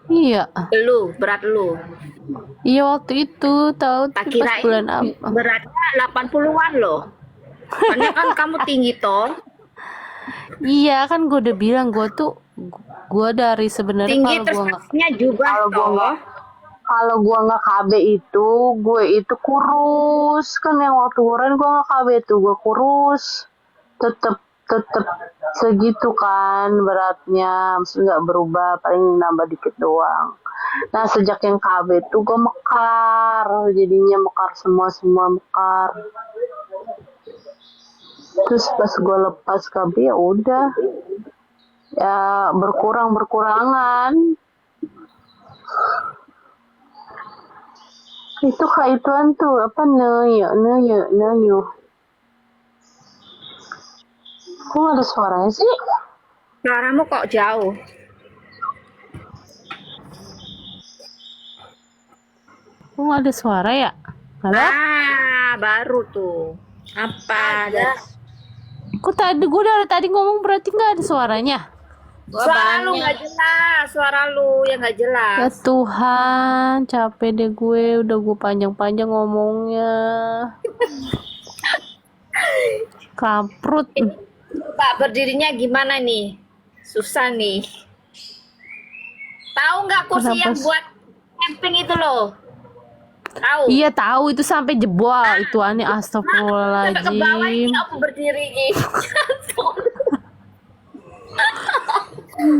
Speaker 7: Iya
Speaker 6: berat lu.
Speaker 7: iya waktu itu tahu
Speaker 6: Tak
Speaker 7: tuh pas
Speaker 6: kirain
Speaker 7: bulan apa.
Speaker 6: beratnya 80-an loh. Soalnya kan kamu tinggi toh.
Speaker 7: Iya kan gue udah bilang gue dari sebenarnya
Speaker 6: Tinggi
Speaker 7: kalau
Speaker 6: terus
Speaker 7: gue nggak
Speaker 6: pastinya juga toh.
Speaker 7: kalau gua nggak KB itu gue itu kurus kan yang waktu kemarin gua nggak KB itu gue kurus tetep segitu kan beratnya maksudnya nggak berubah paling nambah dikit doang. Nah sejak yang KB itu gue mekar jadinya mekar semua mekar terus pas gue lepas KB ya udah ya berkurangan itu kaituan tuh apa neyo kok nggak ada suaranya sih
Speaker 6: Suaramu kok jauh?
Speaker 7: kok nggak ada suara ya halo
Speaker 6: Ah, baru tuh. Apa?
Speaker 7: kok gue dari tadi ngomong berarti nggak ada suaranya
Speaker 6: Suara lu nggak jelas, suara lu yang nggak jelas.
Speaker 7: ya Tuhan capek deh gue udah gue panjang-panjang ngomongnya kaprut
Speaker 6: Pak berdirinya gimana nih? Susah nih. Tahu nggak kursi
Speaker 7: Kenapa
Speaker 6: yang
Speaker 7: sih?
Speaker 6: buat camping itu loh? Tahu?
Speaker 7: iya tahu itu sampai jebol itu aneh
Speaker 6: Sampai ke bawah ini
Speaker 7: astagfirullahaladzim
Speaker 6: aku berdiri gitu.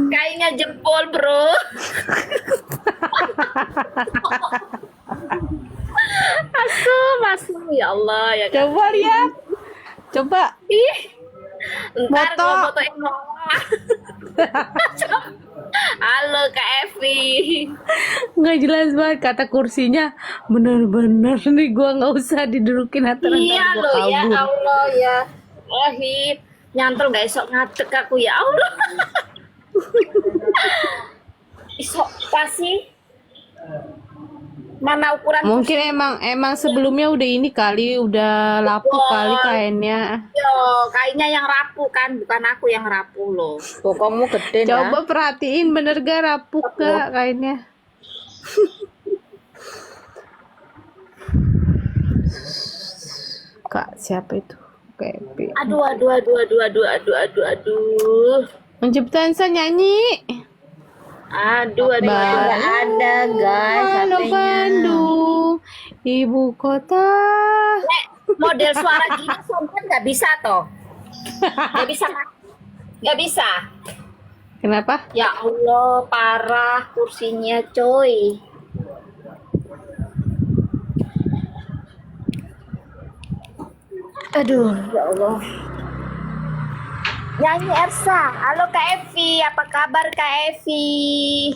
Speaker 6: Kayaknya jempol bro. Masuk ya Allah ya kan?
Speaker 7: coba lihat coba
Speaker 6: Ih, ntar
Speaker 7: Foto.
Speaker 6: gua fotoin mama. Halo Kak Evi.
Speaker 7: nggak jelas banget kata kursinya bener-bener nih gua nggak usah didudukin atas
Speaker 6: Iya
Speaker 7: gua
Speaker 6: loh ya
Speaker 7: kabur
Speaker 6: Allah ya. Wahid nyantol gak esok ngadek aku ya Allah. Isok pasti mana ukuran
Speaker 7: mungkin emang sebelumnya udah ini kali udah lapuk kali kainnya
Speaker 6: Yo, kayaknya yang rapuh kan, bukan aku yang rapuh loh.
Speaker 8: Bokongmu gede dah.
Speaker 7: coba perhatiin bener gak rapuk gak kainnya kak siapa itu Pepe
Speaker 6: Aduh.
Speaker 7: Menciptaansa nyanyi
Speaker 6: Aduh.
Speaker 7: Ba-
Speaker 8: Nggak ada guys
Speaker 7: Halo
Speaker 8: HP-nya.
Speaker 7: Bandung, ibu kota.
Speaker 6: model suara gini sombong nggak bisa toh. Nggak bisa. Nggak bisa.
Speaker 7: Kenapa?
Speaker 6: Ya Allah, parah kursinya coy. Aduh, ya Allah. Nyanyi Ersa. Halo Kak Evi, apa kabar Kak Evi?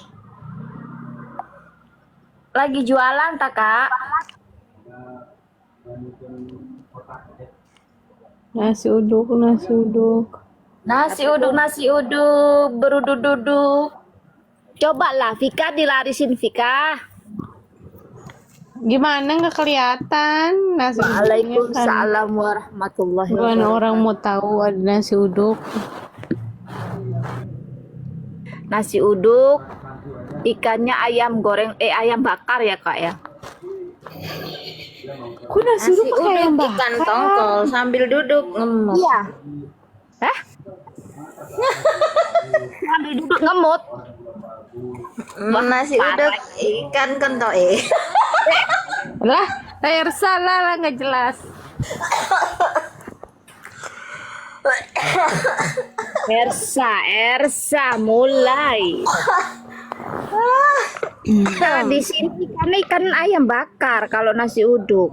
Speaker 6: Lagi jualan tak Kak?
Speaker 7: Nasi uduk, nasi uduk.
Speaker 6: Nasi uduk, beruduk-duduk. Cobalah Vika dilarisin Vika.
Speaker 7: Gimana nggak kelihatan nasi uduknya kan?
Speaker 6: Waalaikumsalam warahmatullahi
Speaker 7: Gimana
Speaker 6: wabarakatuh.
Speaker 7: orang mau tahu ada nasi uduk?
Speaker 6: Nasi uduk, ikannya ayam goreng, ayam bakar ya Kak ya?
Speaker 7: Kok nasi
Speaker 8: Nasi
Speaker 7: uduk pakai ayam
Speaker 8: uduk ikan
Speaker 7: bakar?
Speaker 8: tongkol sambil duduk ngemut.
Speaker 6: Iya. Hah? Sambil duduk ngemut.
Speaker 8: Nasi uduk ikan kentoe.
Speaker 7: Lah, salah nggak jelas.
Speaker 6: Ersa, mulai. Nah, di sini ikan ayam bakar kalau nasi uduk.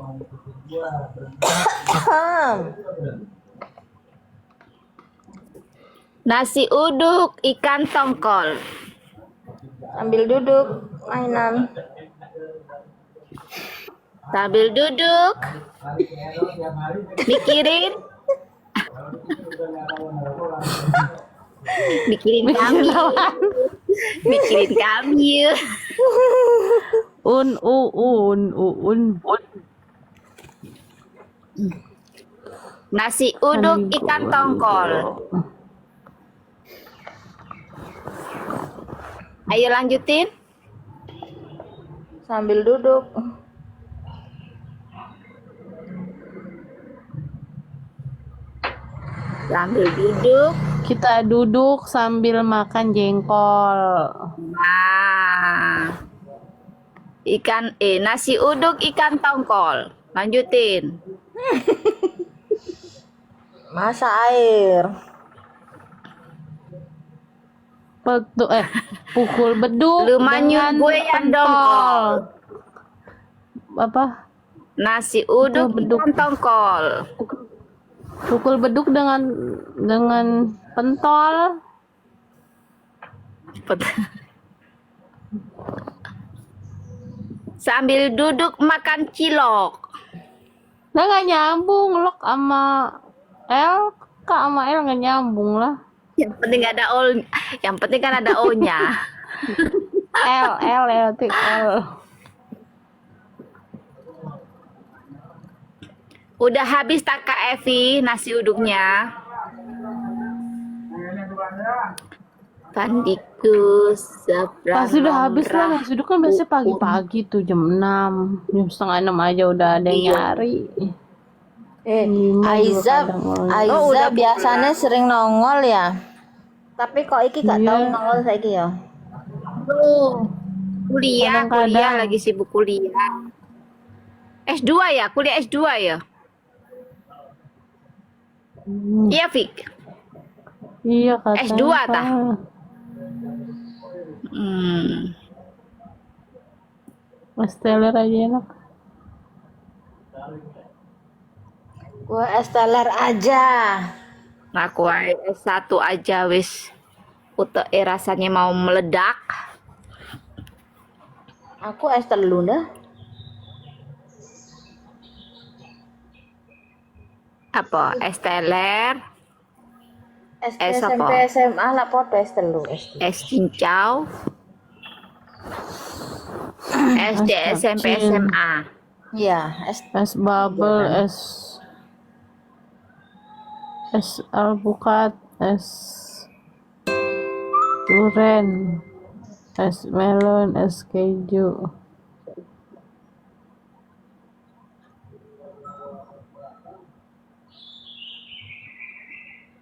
Speaker 6: Nasi uduk ikan tongkol.
Speaker 8: Sambil duduk mainan.
Speaker 6: Sambil duduk mikirin mikirin kami.
Speaker 7: Un.
Speaker 6: Nasi uduk ikan tongkol. Ayo lanjutin.
Speaker 8: Sambil duduk.
Speaker 6: Sambil duduk.
Speaker 7: Kita duduk sambil makan jengkol.
Speaker 6: Nah, nasi uduk ikan tongkol. Lanjutin.
Speaker 8: Masa air.
Speaker 7: Pukul beduk
Speaker 6: Lu manyun
Speaker 7: dengan
Speaker 6: gue yang
Speaker 7: pentol.
Speaker 6: dongkol.
Speaker 7: Apa?
Speaker 6: Nasi uduk
Speaker 7: Beduk.
Speaker 6: ikan tongkol.
Speaker 7: Pukul beduk dengan pentol.
Speaker 6: Sambil duduk makan cilok.
Speaker 7: Nah, nggak nyambung lok sama L. Kak sama L nggak nyambung lah.
Speaker 6: Yang penting ada yang penting kan ada O-nya.
Speaker 7: L.
Speaker 6: Udah habis tak Kak Evi nasi uduknya? Pandikus
Speaker 7: Pasti udah habis lah. Nasi uduk kan biasanya pagi-pagi tuh jam 6. Jam setengah 6 aja udah ada yang nyari.
Speaker 8: Aiza
Speaker 6: udah
Speaker 8: biasanya sering nongol ya. Tapi kok iki gak tahu nongol saiki ya.
Speaker 6: Kuliah
Speaker 7: Kadang-kadang.
Speaker 6: lagi sibuk kuliah. S2 ya? Kuliah S2 ya? Iya, Fik.
Speaker 7: Iya katanya.
Speaker 6: S2 tah?
Speaker 7: Esteller aja enak.
Speaker 8: Gua esteller aja.
Speaker 6: Ngaku ae S1 aja wis. Rasanya mau meledak.
Speaker 8: Aku S3 dah.
Speaker 6: Apa? Esteller,
Speaker 8: SD,
Speaker 6: S apa?
Speaker 8: SMP, SMA lah podo S3.
Speaker 6: S cincau, SD, SMP, SMA.
Speaker 8: Iya,
Speaker 7: Es bubble, es alpukat, es durian, es melon, es keju.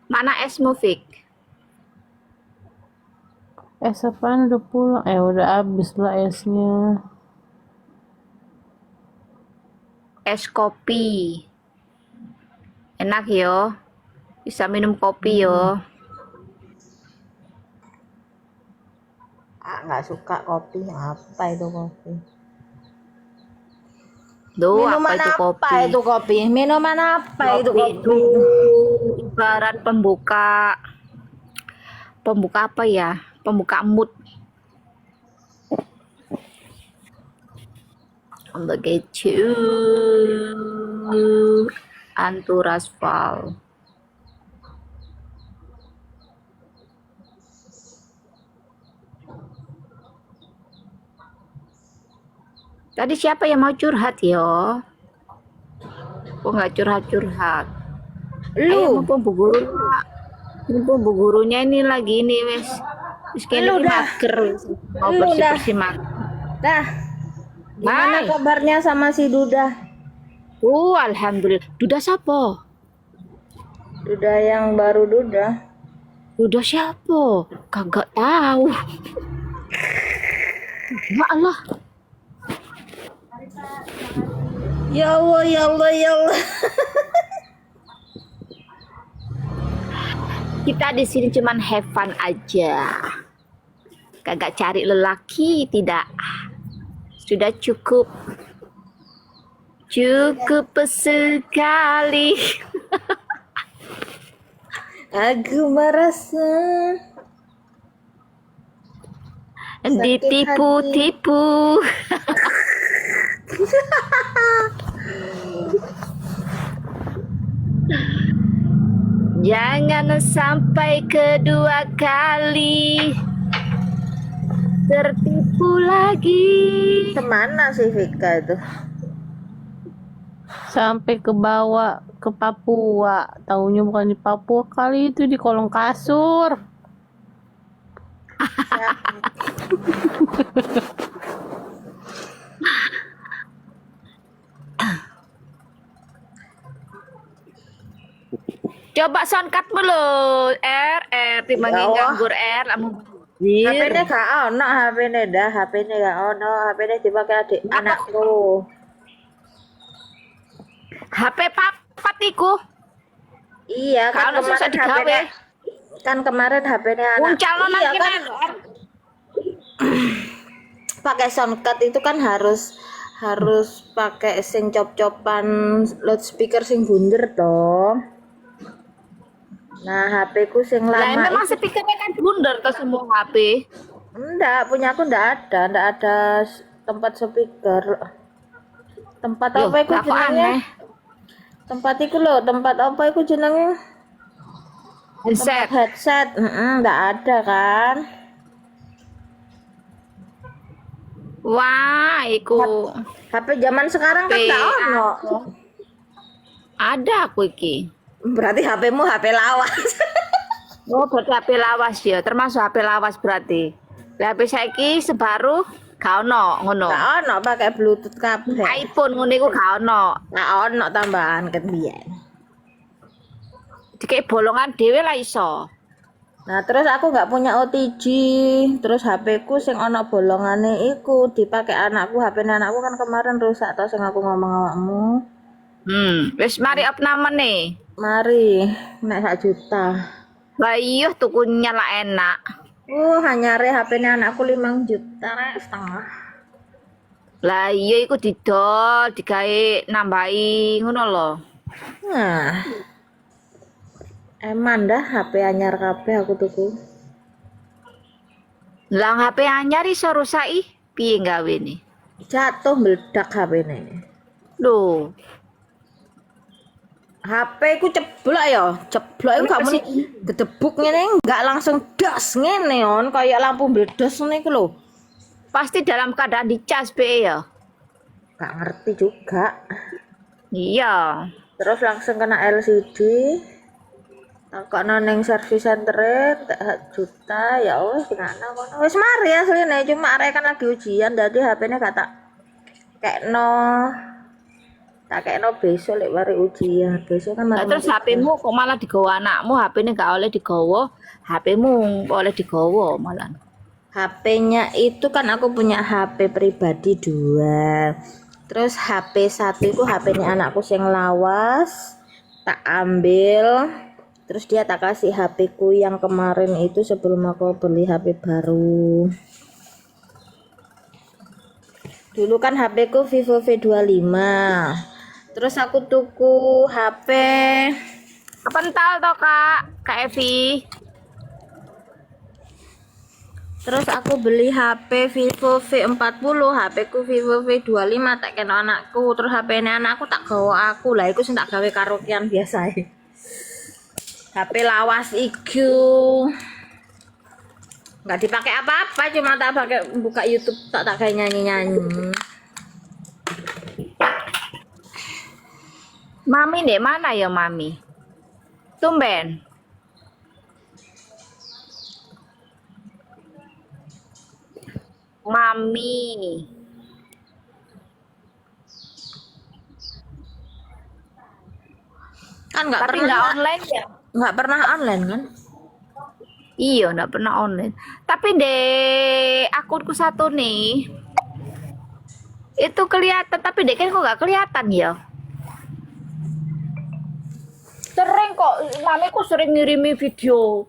Speaker 6: Mana esmu, Fik?
Speaker 7: Es apaan udah pulang? Udah habis lah esnya.
Speaker 6: Es kopi. Enak yo. Bisa minum kopi yo.
Speaker 8: Nggak suka kopi. Apa itu kopi?
Speaker 6: Duh,
Speaker 8: Minuman
Speaker 6: apa itu kopi?
Speaker 8: apa itu kopi? Minuman apa itu
Speaker 6: Kopi
Speaker 8: kopi?
Speaker 6: itu ibarat pembuka. Pembuka apa ya? Pembuka mood. Begitu. Anturaspal. Tadi siapa yang mau curhat yo? Kok nggak curhat-curhat? Ayo
Speaker 8: Lu,
Speaker 6: mumpung bu guru, mumpung bu gurunya ini lagi ini wes. Wes kayaknya
Speaker 8: Lu dah.
Speaker 6: mager wes. Mau
Speaker 8: Lu dah.
Speaker 6: bersih-bersih mager.
Speaker 8: dah. Gimana
Speaker 6: Hai.
Speaker 8: kabarnya sama si Duda?
Speaker 6: Alhamdulillah. Duda siapa?
Speaker 8: Duda yang baru Duda.
Speaker 6: Duda siapa? Kagak tahu. Ya Allah.
Speaker 8: Ya Allah, ya Allah, ya Allah.
Speaker 6: Kita di sini cuman have fun aja. Kagak cari lelaki, tidak. Sudah cukup. Cukup sekali.
Speaker 8: Aku merasa
Speaker 6: Ditipu-tipu. Jangan sampai kedua kali tertipu lagi.
Speaker 8: kemana sih Vika itu?
Speaker 7: Sampai ke bawah ke Papua. Taunya bukan di Papua kali, itu di kolong kasur.
Speaker 6: Coba soundcut dulu. Timbangin
Speaker 8: Ya Allah.
Speaker 6: nganggur lamu
Speaker 8: HP
Speaker 6: banjir.
Speaker 8: ini gak ono, HP ini dah, HP ini gak ono, HP ini dipakai adik anakku.
Speaker 6: HP papat iku.
Speaker 8: Iya kan
Speaker 6: Kalau susah
Speaker 8: kemarin
Speaker 6: digawe.
Speaker 8: HP-nya kan kemarin HP-nya anak.
Speaker 6: Muncalno nang
Speaker 8: Iya kan
Speaker 6: kene.
Speaker 8: pakai soundcard itu kan harus pakai sing cop-copan loudspeaker sing bunder toh. Nah, HP ku sing
Speaker 6: Lah
Speaker 8: lama
Speaker 6: memang speakernya kan bundar ke semua HP.
Speaker 8: enggak, punya aku enggak ada tempat speaker. Tempat
Speaker 6: Loh,
Speaker 8: apa iku
Speaker 6: lah kok
Speaker 8: jenenge?
Speaker 6: aneh.
Speaker 8: Tempat iku lho, tempat apa iku jenenge?
Speaker 6: Headset.
Speaker 8: Headset. Enggak ada kan?
Speaker 6: Wah, iku
Speaker 8: HP zaman sekarang kan
Speaker 6: HP
Speaker 8: enggak ono.
Speaker 6: ada aku iki.
Speaker 8: Berarti HP-mu HP lawas.
Speaker 6: Oh, berarti HP lawas ya, termasuk HP lawas berarti. Lah HP saiki sebaru gak ono ngono.
Speaker 8: Enggak ono pakai Bluetooth kabeh.
Speaker 6: iPhone ngono iku gak ono.
Speaker 8: Enggak ono tambahan kan biyen.
Speaker 6: Dikek bolongan dhewe lah iso.
Speaker 8: Nah, terus aku nggak punya OTG, terus HP ku sing ono bolongane iku dipakai anakku, HP anakku kan kemarin rusak tau sing aku ngomong awakmu.
Speaker 6: Wis mari opname nih.
Speaker 8: Mari, nek 1 juta.
Speaker 6: Lah iya tukunya lah enak.
Speaker 8: Hanya HP anakku 5 juta setengah.
Speaker 6: Lah iya iku didol, digawe nambahi ngono lho.
Speaker 8: Nah. Eman dah HP anyar kabeh aku tuku.
Speaker 6: Lah HP anyar iso rusaki piye gawe nih?
Speaker 8: Jatuh meledak HP ini.
Speaker 6: Lho,
Speaker 8: HP ku ceblok ya, ceblok iku gak muni gedebuk ngene enggak langsung das ngene on kayak lampu meledos ngene iku lho.
Speaker 6: pasti dalam keadaan dicas be ya.
Speaker 8: Gak ngerti juga.
Speaker 6: Iya.
Speaker 8: Terus langsung kena LCD. Takokno ning service center 1 juta ya wis ngana kono. Wis mari asline cuma arek kan lagi ujian jadi HP-ne gak tak kekno. Tak kekno besok lek mari ujian. Besok kan
Speaker 6: Lah terus HP-mu kok malah digawa anakmu, HP-ne gak oleh digawa, HP-mu oleh digawa malah.
Speaker 8: HP-nya itu kan aku punya HP pribadi 2. Terus HP 1 itu HP-nya anakku sing lawas. tak ambil, terus dia tak kasih HP ku yang kemarin itu sebelum aku beli HP baru. Dulu kan HP ku Vivo V25, terus aku tuku HP
Speaker 6: Kepental toh Kak Evi.
Speaker 8: Terus aku beli HP Vivo V40, HP ku Vivo V25 tak kena anakku, terus HP ini anakku tak gawa aku lah, iku sing tak gawe karaokean biasa. HP lawas iku nggak dipakai apa-apa, cuma tak pakai buka YouTube, tak kayak nyanyi-nyanyi.
Speaker 6: Mami dek mana ya Mami? Tumben. Mami.
Speaker 8: Kan nggak
Speaker 6: Tapi
Speaker 8: pernah
Speaker 6: nggak online ya?
Speaker 8: nggak pernah online kan?
Speaker 6: Iya, nggak pernah online. Tapi de akunku satu nih, itu kelihatan. Tapi dek kan kok nggak kelihatan ya? Sering kok, mamiku sering ngirimi video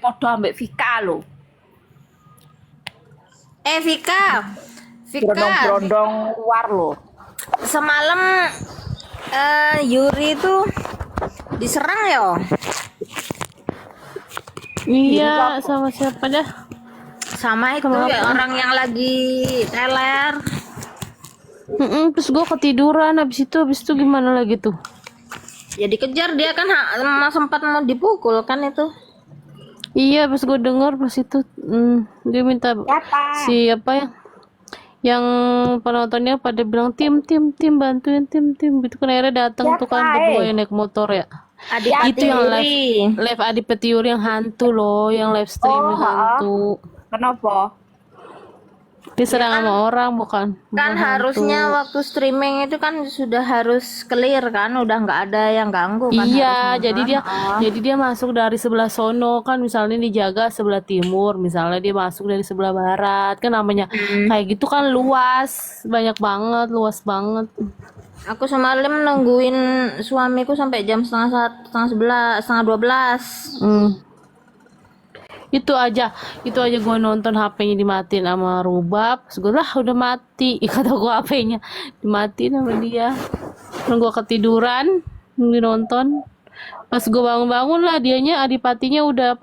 Speaker 6: podo ambek Vika lo.
Speaker 8: Vika,
Speaker 6: Berondong-berondong luar lo.
Speaker 8: semalam Yuri itu diserang ya?
Speaker 7: Iya, sama siapa dah?
Speaker 8: Sama itu ya, orang yang lagi teler.
Speaker 7: Terus gue ketiduran, habis itu gimana lagi tuh?
Speaker 8: Ya dikejar, dia kan sempat mau dipukul kan itu.
Speaker 7: Iya, pas gue dengar pas itu dia minta siapa ya? Yang penontonnya pada bilang tim bantuin tim gitu kan, akhirnya datang tuh kan berdua yang naik motor ya. Itu yang live Adipati Yuri yang hantu loh, yang live streaming hantu.
Speaker 6: Kenapa?
Speaker 7: Diserang sama orang bukan
Speaker 8: Kan harusnya waktu streaming itu kan sudah harus clear kan, udah nggak ada yang ganggu kan.
Speaker 7: Iya,
Speaker 8: harusnya.
Speaker 7: jadi dia masuk dari sebelah sono kan, misalnya dijaga sebelah timur, misalnya dia masuk dari sebelah barat kan, namanya kayak gitu kan, luas banget.
Speaker 8: Aku semalam nungguin suamiku sampai jam setengah 12.
Speaker 7: Itu aja gue nonton HP-nya dimatiin sama Rubab. Terus gue lah udah mati, kata gue HP-nya dimatiin sama dia. Terus gue ketiduran nonton. Pas gue bangun lah, dianya Adipatinya udah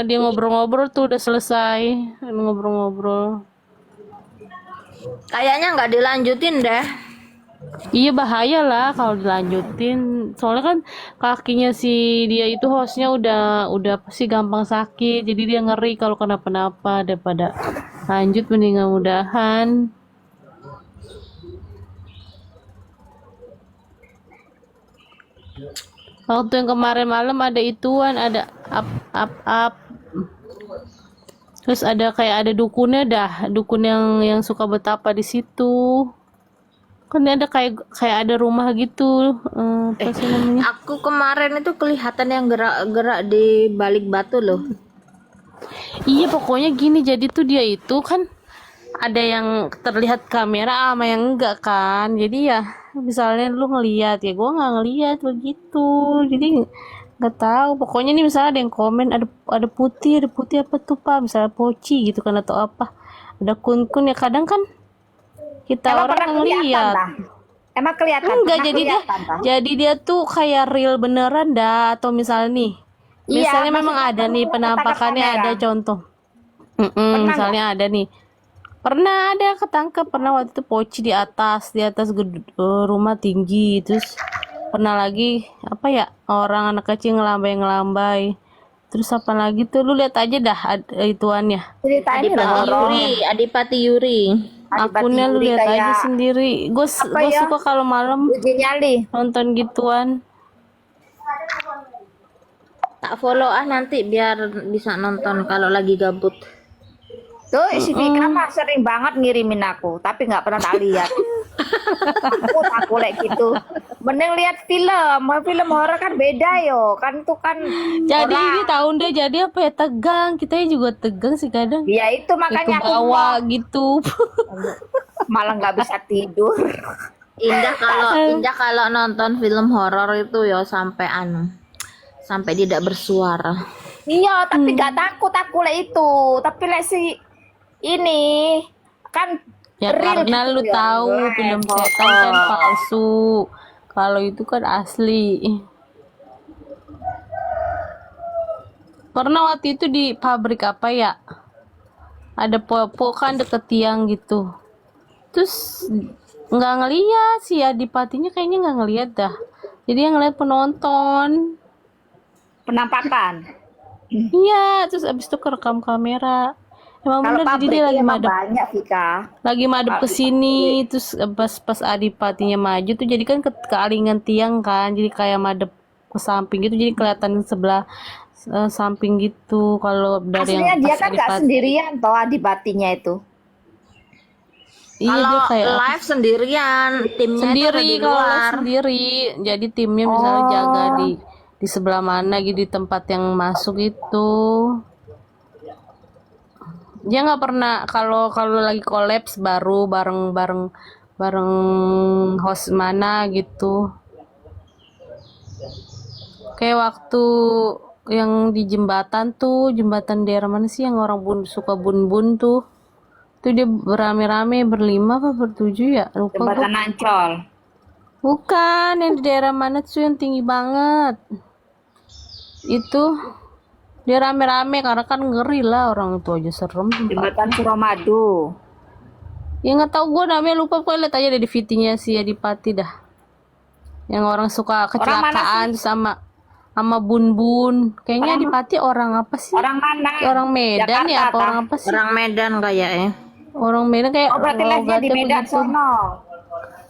Speaker 7: dia ngobrol-ngobrol tuh, udah selesai ngobrol-ngobrol.
Speaker 8: Kayaknya nggak dilanjutin deh.
Speaker 7: Iya, bahaya lah kalau dilanjutin. Soalnya kan kakinya si dia itu hostnya udah pasti gampang sakit. Jadi dia ngeri kalau kenapa-napa, daripada lanjut mendingan mudahan. Waktu yang kemarin malam ada ituan, ada up. Terus ada kayak ada dukunnya dukun yang suka betapa di situ. Kan ada kayak ada rumah gitu, apa sih namanya?
Speaker 8: Aku kemarin itu kelihatan yang gerak-gerak di balik batu loh.
Speaker 7: Iya, pokoknya gini, jadi tuh dia itu kan ada yang terlihat kamera sama yang enggak kan. Jadi ya misalnya lu ngelihat ya, gua nggak ngelihat begitu. Jadi nggak tahu. Pokoknya nih misalnya ada yang komen ada putih apa tuh Pak, misalnya poci gitu kan atau apa. Ada kun-kun ya, kadang kan kita orang ngelihat.
Speaker 6: Emang kelihatan?
Speaker 7: Enggak, jadi dia tuh kayak real beneran dah, atau misalnya nih. Misalnya memang ada nih penampakannya, ada contoh. Misalnya ada nih. Pernah ada ketangkep, pernah waktu itu poci di atas rumah tinggi, terus pernah lagi apa ya, orang anak kecil ngelambai. Terus apa lagi tuh, lu lihat aja dah ituannya.
Speaker 8: Adipati Yuri.
Speaker 7: Akunnya lu lihat aja sendiri. Gue suka kalau malam nonton gituan.
Speaker 8: Tak follow nanti biar bisa nonton kalau lagi gabut.
Speaker 6: Tuh si Vika mah sering banget ngirimin aku, tapi nggak pernah tak lihat. Aku like gitu. Mending lihat film horor kan beda yo, kan tuh kan.
Speaker 7: Jadi ini tahun deh, jadi apa ya, tegang, kita juga tegang sih kadang.
Speaker 6: Ya itu makanya
Speaker 7: aku bawa gitu.
Speaker 6: Malah nggak bisa tidur.
Speaker 8: Indah kalau nonton film horor itu ya sampai tidak bersuara.
Speaker 6: Iya, tapi gak takut aku lek itu. Tapi lek si ini kan
Speaker 7: Ya
Speaker 6: real
Speaker 7: karena
Speaker 6: gitu
Speaker 7: lu
Speaker 6: ya.
Speaker 7: tahu film setan kan palsu. Kalau itu kan asli. Pernah waktu itu di pabrik apa ya? Ada popo kan deket tiang gitu. Terus nggak ngeliat si Adipatinya, kayaknya nggak ngeliat dah. Jadi yang ngeliat penonton.
Speaker 6: Penampakan.
Speaker 7: Iya, terus abis itu kerekam kamera. Emang
Speaker 6: Kalau
Speaker 7: bener jadi
Speaker 6: pabrik
Speaker 7: dia lagi
Speaker 6: emang
Speaker 7: madep,
Speaker 6: banyak Vika.
Speaker 7: lagi madep ke sini, terus pas Adipatinya maju tuh jadi kan kealingan tiang kan, jadi kayak madep ke samping gitu, jadi kelihatan sebelah samping gitu kalau dari
Speaker 6: Aslinya
Speaker 7: yang
Speaker 6: dia
Speaker 7: pas
Speaker 6: kan gak
Speaker 7: Adipati.
Speaker 6: sendirian toh Adipatinya itu.
Speaker 7: Iya dia
Speaker 8: Kalau
Speaker 7: kayak
Speaker 8: live sendirian, timnya itu ada
Speaker 7: sendiri,
Speaker 8: di
Speaker 7: kalau live
Speaker 8: luar.
Speaker 7: sendiri. Jadi timnya misalnya jaga di sebelah mana gitu, di tempat yang masuk itu. Dia nggak pernah kalau kalau lagi kolaps baru bareng host mana gitu. Kayak waktu yang di jembatan tuh, jembatan daerah mana sih yang orang suka bun-bun tuh. Tuh dia berame-rame berlima apa bertujuh ya? Lupa gua.
Speaker 6: Jembatan Ancol.
Speaker 7: Bukan, yang di daerah mana tuh yang tinggi banget. Itu dia rame-rame karena kan ngeri lah, orang itu aja serem.
Speaker 6: Jembatan Suramadu.
Speaker 7: Ya nggak tahu gue namanya, lupa, pokoknya lihat aja deh di VT-nya si Adipati dah. Yang orang suka kecelakaan sama bun-bun. Kayaknya Adipati orang apa sih?
Speaker 6: Orang mana?
Speaker 7: Orang Medan ya, apa
Speaker 6: Jakarta,
Speaker 7: orang apa sih?
Speaker 8: Orang Medan kayaknya.
Speaker 7: Orang Medan kayak
Speaker 6: Oh berarti live-nya di
Speaker 7: logatnya
Speaker 6: Medan
Speaker 7: begitu.
Speaker 6: sono.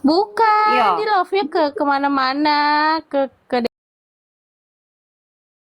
Speaker 7: Bukan,
Speaker 6: Iya.
Speaker 7: di love-nya ke kemana-mana, ke